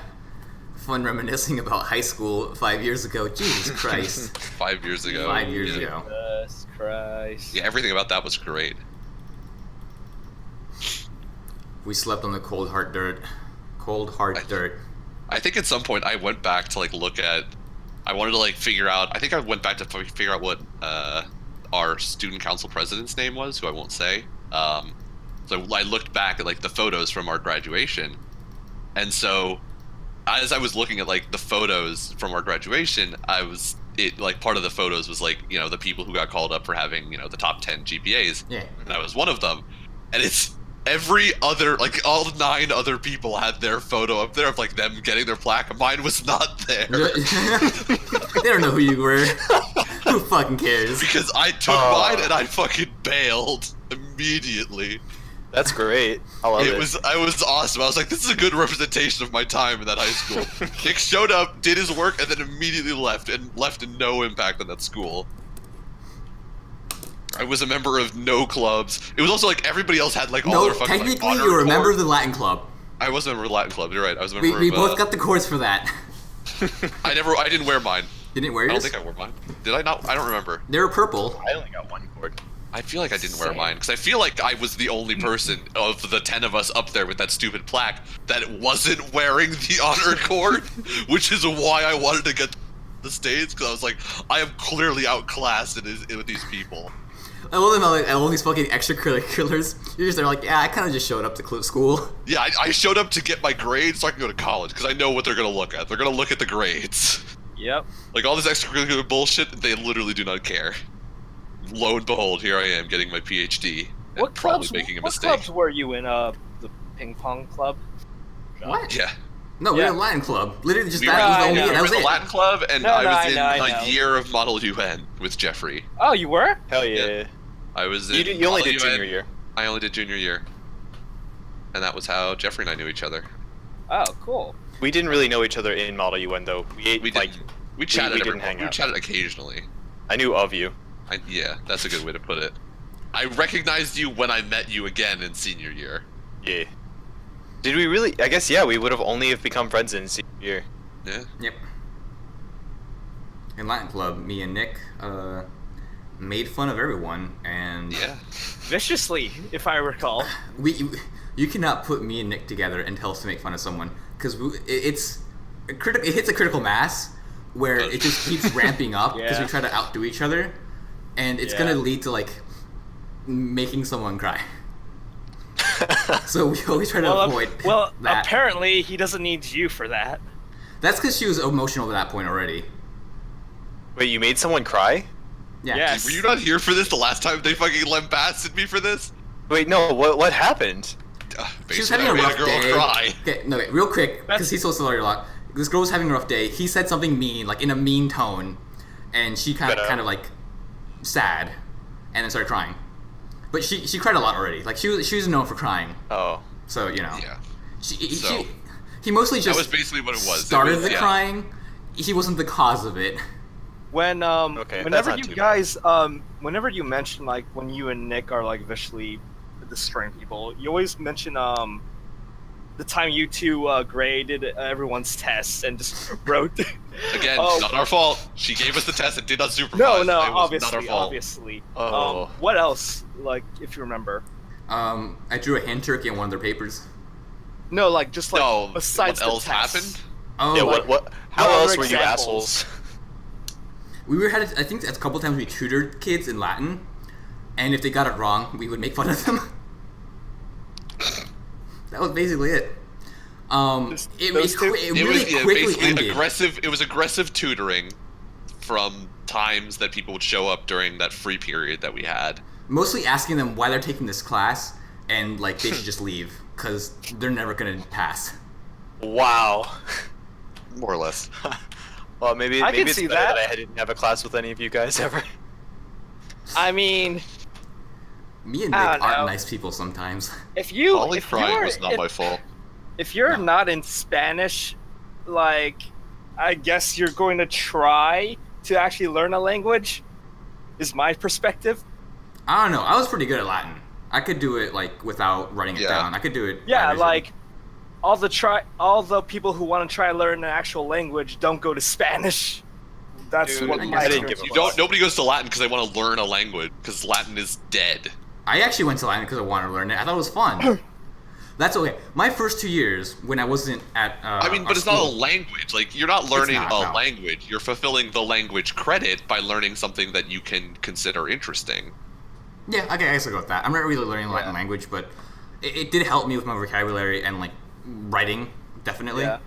fun reminiscing about high school 5 years ago. Jesus Christ. 5 years ago. 5 years yeah. ago. Jesus Christ. Yeah, everything about that was great. We slept on the cold hard dirt. Cold hard dirt. I think at some point I went back to like look at. I wanted to like figure out. I think I went back to figure out what our student council president's name was, who I won't say. So I looked back at like the photos from our graduation, and so as I was looking at like the photos from our graduation, like part of the photos was like the people who got called up for having the top 10 GPAs, Yeah. and I was one of them, and it's. Every other, like all 9 other people had their photo up there of like them getting their plaque. Mine was not there They don't know who you were. Who fucking cares? because I took mine and I fucking bailed immediately. That's great. I love it. I was awesome. I was like, this is a good representation of my time in that high school. Nick showed up, did his work, and then immediately left no impact on that school. I was a member of no clubs. It was also like everybody else had like all No, their fucking like, technically honor you were a member of corps. the Latin club. I was a member of the Latin club. You're right. I was a We, member we of. both got the cords for that. I didn't wear mine. You didn't wear I yours? don't think I wore mine. Did I not? I don't remember. They were purple. I only got 1 cord. I feel like I didn't wear mine because I feel like I was the only person of the 10 of us up there with that stupid plaque that wasn't wearing the honor cord, which is why I wanted to get the stage because I was like, I am clearly outclassed with these people. I love them. I love these fucking extracurriculars. You're just there like, yeah, I kind of just showed up to school. Yeah, I showed up to get my grades so I can go to college because I know what they're gonna look at. They're gonna look at the grades. Yep. Like all this extracurricular bullshit, they literally do not care. Lo and behold, here I am getting my PhD. And What probably clubs? making a What mistake. clubs were you in? The ping pong club. What? Yeah. No, we Yeah. were in Latin club. Literally, just We that were, was the I only. know. we That were was in it. the Latin club, and No, I no, was I in know, I a know. year of Model UN with Jeffrey. Oh, you were? Hell yeah. Yeah. I was in You only Model did UN. junior year. I only did junior year. And that was how Jeffrey and I knew each other. Oh, cool. We didn't really know each other in Model UN though. We like didn't. We chatted we every didn't hang We out. chatted occasionally. I knew of you. Yeah, that's a good way to put it. I recognized you when I met you again in senior year. Yeah. Did we really? I guess yeah. We would have only have become friends in senior year. Yeah. Yep. In Latin club, me and Nick made fun of everyone, and Yeah. Viciously, if I recall. you cannot put me and Nick together and tell us to make fun of someone because it hits a critical mass where it just keeps ramping up because Yeah. we try to outdo each other, and it's Yeah. gonna lead to like making someone cry. So we always try to avoid that. Apparently he doesn't need you for that. That's because she was emotional at that point already. Wait, you made someone cry? Yeah. Yes. Were you not here for this the last time they fucking lambasted me for this? Wait, no. What happened? She was Basically, having a I made rough girl day. cry. Okay, no, wait, real quick, because he's supposed to learn a lot. This girl was having a rough day. He said something mean, like in a mean tone, and she kind of like sad, and then started crying. But she cried a lot already. Like she was known for crying. Oh. So you know. Yeah. He mostly just That was basically what it was. started It was, the yeah. crying. He wasn't the cause of it. When Okay, that's whenever not you too guys whenever you mention like when you and Nick are like viciously destroying people, you always mention the time you two graded everyone's tests and just wrote. Again, Oh. not our fault. She gave us the test and did not supervise. No, It was not our obviously, fault. obviously. Oh. What else? Like, if you remember. I drew a hen turkey on one of their papers. No, like just like No, besides what the else tests. happened? Oh, Yeah. like, What? How what else other were you examples? assholes? I think a couple times we tutored kids in Latin, and if they got it wrong, we would make fun of them. That was basically it. Those It two? really was yeah, quickly basically ended. aggressive. It was aggressive tutoring from times that people would show up during that free period that we had. Mostly asking them why they're taking this class, and like they should just leave because they're never gonna pass. Wow. More or less. Well, maybe I can it's see better that. I didn't have a class with any of you guys ever. I mean, Me and Nick I don't aren't know. nice people sometimes. if you Polly if crying you're was not my fault. if you're No. not in Spanish, like I guess you're going to try to actually learn a language. Is my perspective. I don't know. I was pretty good at Latin. I could do it like without writing it Yeah. down. I could do it. Yeah, by vision. like all the people who want to try to learn an actual language don't go to Spanish. That's Dude, what I my guess didn't experience give a was. Nobody goes to Latin because they want to learn a language because Latin is dead. I actually went to Latin because I wanted to learn it. I thought it was fun. That's okay. My first 2 years when I wasn't at. I mean, our but it's not a school- language. Like you're not learning not, a no. language. You're fulfilling the language credit by learning something that you can consider interesting. Yeah, okay, I guess I'll go with that. I'm not really learning Latin Yeah. language, but it did help me with my vocabulary and like writing, definitely. Yeah.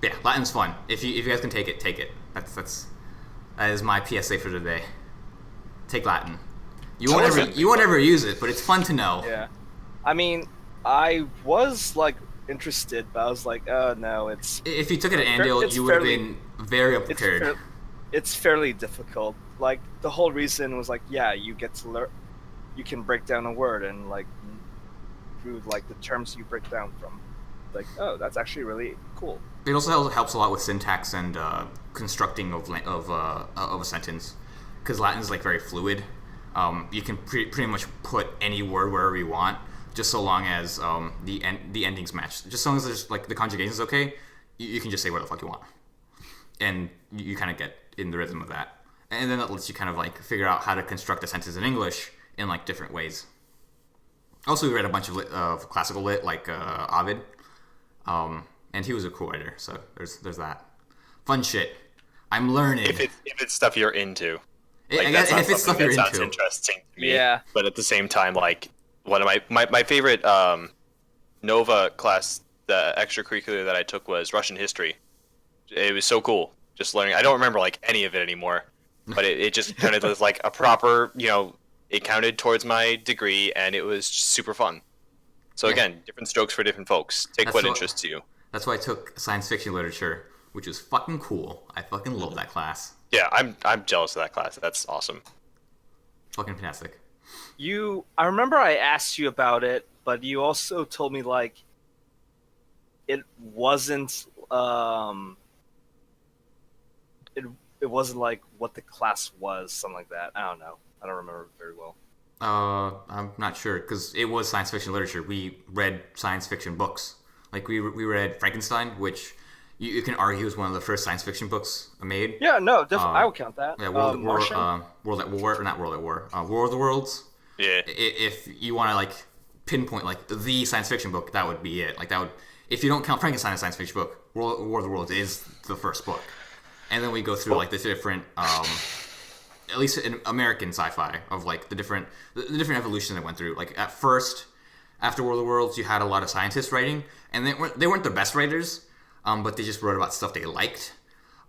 Yeah, Latin's fun. If you guys can take it, take it. That is my PSA for today. Take Latin. You won't ever use it, but it's fun to know. Yeah. I mean, I was like interested, but I was like, oh no, it's If you took it at Andale, It's you would have fairly- been very it's unprepared. fair, it's fairly difficult. Like the whole reason was like, yeah, you get to learn, you can break down a word and like through like the terms you break down from. Like, oh, that's actually really cool. It also helps a lot with syntax and constructing of a sentence, because Latin is like very fluid. You can pretty much put any word wherever you want, just so long as the endings match. Just as long as there's like the conjugation is okay, you can just say what the fuck you want, and you kind of get in the rhythm of that. And then that lets you kind of like figure out how to construct a sentence in English in like different ways. Also, we read a bunch of classical lit, like Ovid. And he was a cool writer, so there's that. Fun shit. I'm learning. If it's stuff you're into. Like, I that's guess not if it's stuff something you're that sounds into. interesting to me. Yeah. But at the same time, like one of my favorite Nova class, the extracurricular that I took was Russian history. It was so cool. Just learning. I don't remember like any of it anymore, but it just kind of was like a proper, it counted towards my degree, and it was super fun. So Yeah. again, different strokes for different folks. Take That's what what- interests you. That's why I took science fiction literature, which was fucking cool. I fucking love that class. Yeah, I'm jealous of that class. That's awesome. Fucking fantastic. I remember I asked you about it, but you also told me like it wasn't it wasn't like what the class was, something like that. I don't know. I don't remember very well. I'm not sure because it was science fiction literature. We read science fiction books. Like we read Frankenstein, which you can argue is one of the first science fiction books made. Yeah, no, definitely. I would count that. Yeah, Martian? World at War, or not World at War. War of the Worlds. Yeah. If you want to like pinpoint like the science fiction book, that would be it. Like that would, if you don't count Frankenstein as a science fiction book, War of the Worlds is the first book. And then we go through like the different, at least in American sci-fi, of like the different evolution that went through. Like at first, after War of the Worlds, you had a lot of scientists writing, and they weren't the best writers, but they just wrote about stuff they liked.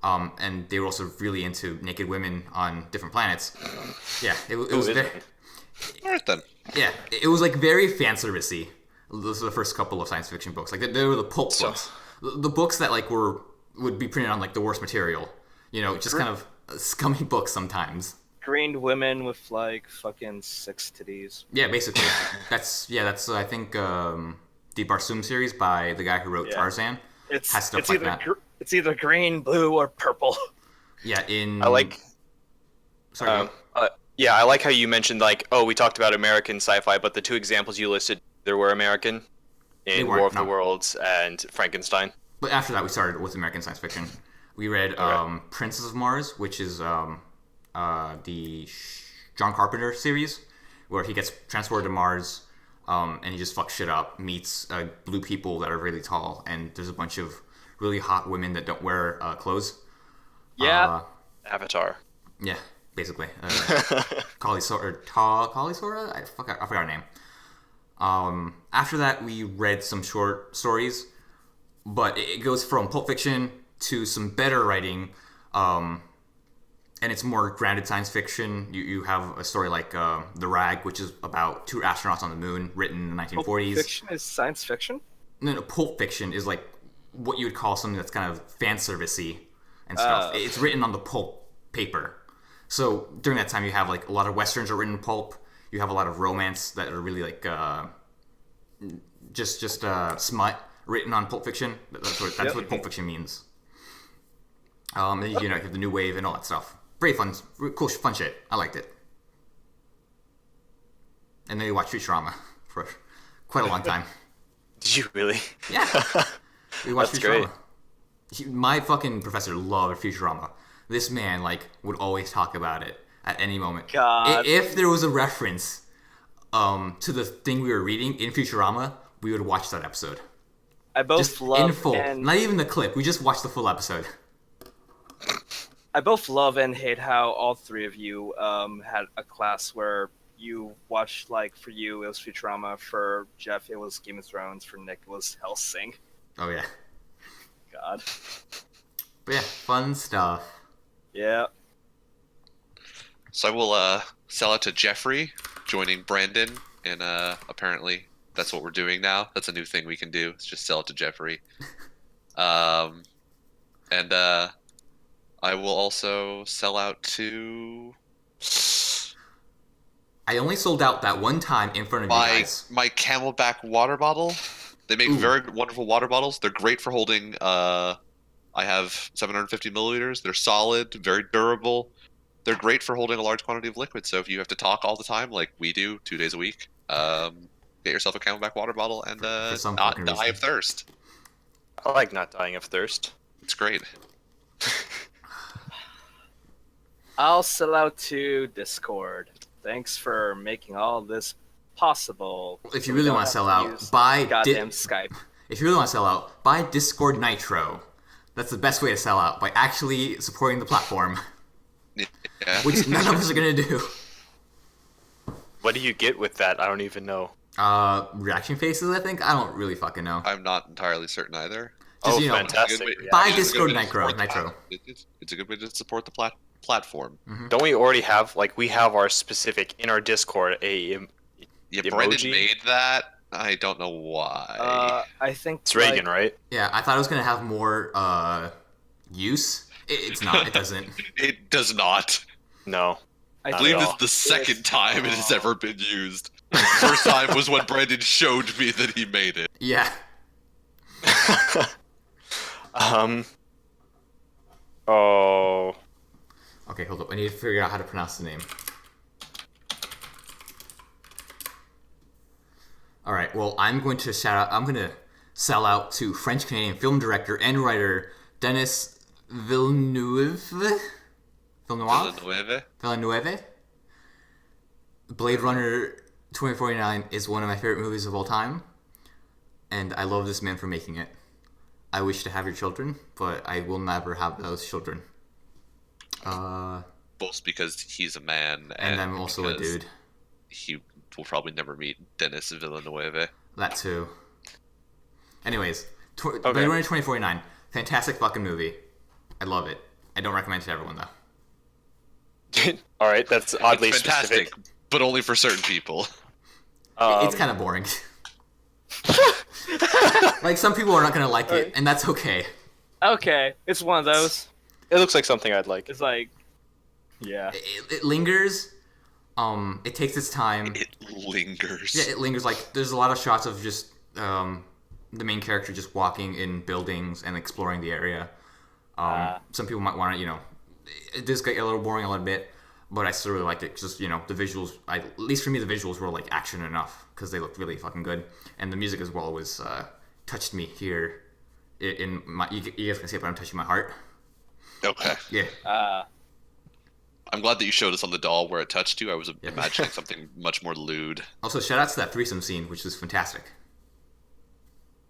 And they were also really into naked women on different planets. Yeah, it was very, All right then. yeah, it was like very fan servicey. Those are the first couple of science fiction books. Like they were the pulp books, the books that like would be printed on like the worst material. You know, just kind of scummy books sometimes. Green women with like fucking 6 titties. Yeah, basically. that's I think the Barsoom series by the guy who wrote Yeah. Tarzan has stuff It's like either that. it's either green, blue, or purple. Yeah, I like. Sorry. Yeah, I like how you mentioned like, oh, we talked about American sci-fi, but the two examples you listed, there were American They in weren't, War of the no. Worlds and Frankenstein. But after that, we started with American science fiction. We read Princess of Mars, which is the John Carpenter series, where he gets transported to Mars, and he just fucks shit up, meets blue people that are really tall, and there's a bunch of really hot women that don't wear clothes. Yeah. Avatar. Yeah, basically. Kali-Sora? I forgot her name. After that, we read some short stories, but it goes from Pulp Fiction to some better writing, and it's more grounded science fiction. You have a story like The Rag, which is about 2 astronauts on the moon, written in the 1940s. Fiction is science fiction? No, Pulp Fiction is like what you would call something that's kind of fan servicey and stuff. It's written on the pulp paper. So during that time, you have like a lot of westerns are written in pulp. You have a lot of romance that are really like just smut written on Pulp Fiction. That's what Pulp Fiction means. And you know, you have the new wave and all that stuff. Very fun, cool, fun shit. I liked it. And then you watch Futurama for quite a long time. Did you really? Yeah. We watched That's Futurama. great. My fucking professor loved Futurama. This man, like, would always talk about it at any moment. God. If there was a reference to the thing we were reading in Futurama, we would watch that episode. I both Just love in full. and Not even the clip. We just watched the full episode. I both love and hate how all three of you had a class where you watched, like, for you it was Futurama, for Jeff it was Game of Thrones, for Nick it was Hellsing. Oh, yeah. God. But yeah, fun stuff. Yeah. So I will sell it to Jeffrey, joining Brandon, and apparently that's what we're doing now. That's a new thing we can do. It's just sell it to Jeffrey. And I will also sell out to I only sold out that one time in front of you my guys. my Camelback water bottle. They make very wonderful water bottles. They're great for holding. I have 750 milliliters. They're solid, very durable. They're great for holding a large quantity of liquid. So if you have to talk all the time, like we do, 2 days a week, get yourself a Camelback water bottle and For some not fucking die reason. of thirst. I like not dying of thirst. It's great. I'll sell out to Discord. Thanks for making all this possible. If you We really don't want to have sell out, use buy goddamn Skype. If you really want to sell out, buy Discord Nitro. That's the best way to sell out, by actually supporting the platform, Yeah. which none of us are gonna do. What do you get with that? I don't even know. Reaction faces, I think? I don't really fucking know. I'm not entirely certain either. Just, Oh, you know, fantastic. It's a good way- Buy it's a good Discord way to Nitro. support the Nitro. plat- It's a good way to support the platform. Don't we already have, like, we have our specific, in our Discord, Yeah, Brendan emoji? made that. I don't know why. I think It's Reagan, right? Yeah, I thought it was gonna have more use. It's not. It doesn't. It does not. No. I I Not believe at this all. is the second time it has ever been used. First time was when Brandon showed me that he made it. Yeah. Oh. Okay, hold up. I need to figure out how to pronounce the name. All right. Well, I'm going to sell out to French Canadian film director and writer Denis Villeneuve. Villeneuve. Blade Runner 2049 is one of my favorite movies of all time, and I love this man for making it. I wish to have your children, but I will never have those children. Both because he's a man And I'm also a because dude. He will probably never meet Denis Villeneuve. That too. Anyways, Blade Okay. Runner 2049. Fantastic fucking movie. I love it. I don't recommend it to everyone, though. All right, that's oddly It's fantastic, specific. but only for certain people. It's kind of boring. Like, some people are not going to like it, and that's okay. Okay, it's one of those. It looks like something I'd like. It's like, yeah. It lingers. It takes its time. It lingers. Yeah, it lingers. Like, there's a lot of shots of just the main character just walking in buildings and exploring the area. Some people might want to, it does get a little boring a little bit, but I still really liked it. Just, the visuals, at least for me, the visuals were like action enough because they looked really fucking good. And the music as well was, touched me here in my, you guys can see it, but I'm touching my heart. Okay. Yeah. I'm glad that you showed us on the doll where it touched you. I was imagining something much more lewd. Also, shout out to that threesome scene, which is fantastic.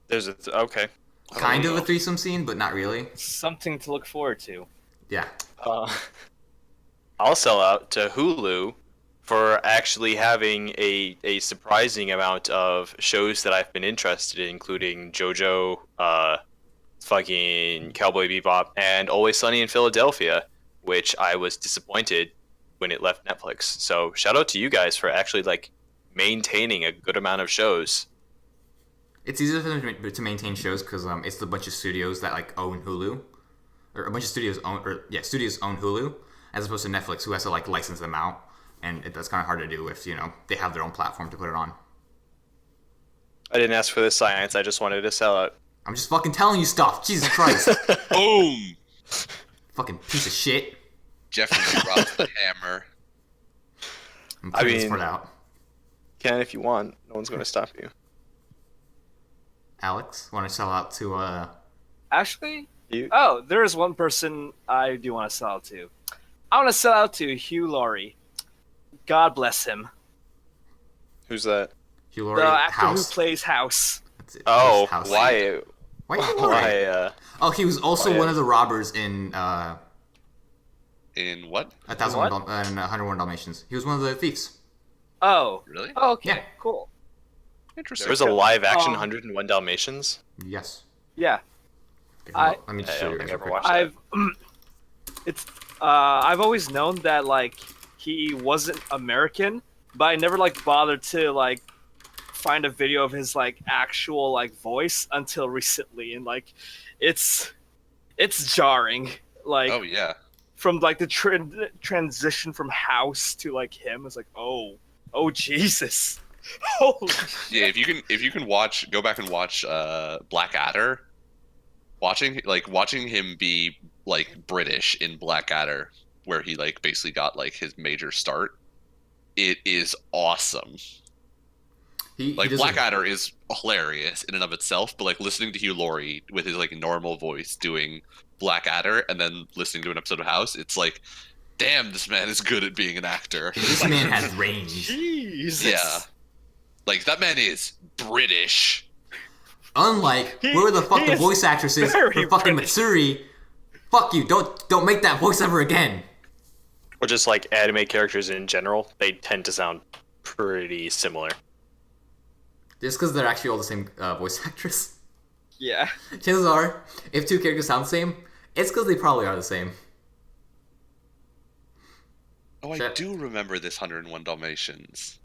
There's a okay. Kind of a threesome scene, but not really. Something to look forward to. Yeah. I'll sell out to Hulu for actually having a surprising amount of shows that I've been interested in, including Jojo, fucking Cowboy Bebop, and Always Sunny in Philadelphia, which I was disappointed when it left Netflix. So shout out to you guys for actually like maintaining a good amount of shows. It's easier for them to maintain shows because it's a bunch of studios that like own Hulu, or a bunch of studios own Hulu, as opposed to Netflix, who has to like license them out, and that's kind of hard to do if they have their own platform to put it on. I didn't ask for this science. I just wanted to sell out. I'm just fucking telling you stuff. Jesus Christ, Boom! fucking piece of shit. Jeffrey drops the hammer. I'm putting this mean- part out. Can if you want. No one's going to stop you. Alex, want to sell out to Actually, You? there is one person I do want to sell out to. I want to sell out to Hugh Laurie. God bless him. Who's that? Hugh The Laurie? actor House. who plays House. That's it. Oh, House. why? Why Hugh Laurie? Why? Oh, he was also Why, one of the robbers in In what? 101 Dalmatians. He was one of the thieves. Oh. Really? Oh, okay, Yeah. cool. Interesting. There was a live action Um, 101 Dalmatians. Yes. Yeah. Okay, I- hold on. Let me just I show don't you think guys I ever real quick. watched I've always known that like he wasn't American, but I never like bothered to like find a video of his like actual like voice until recently, and like it's jarring. Like Oh yeah. from like the transition from House to like him, it's like oh Jesus, holy Yeah, if you can go back and watch Blackadder, watching him be like British in Blackadder, where he like basically got like his major start, it is awesome. He Like does Blackadder is hilarious in and of itself, but like listening to Hugh Laurie with his like normal voice doing Blackadder and then listening to an episode of House, it's like, damn, this man is good at being an actor. This man has range. Jesus. Yeah. Like that man is British. Unlike He- where the fuck he the is voice actress is very for fucking British. Matsuri. Fuck you! Don't make that voice ever again. Or just like anime characters in general, they tend to sound pretty similar. Just because they're actually all the same voice actress. Yeah. Chances are, if two characters sound the same, it's because they probably are the same. Oh, I Shit. do remember this 101 Dalmatians.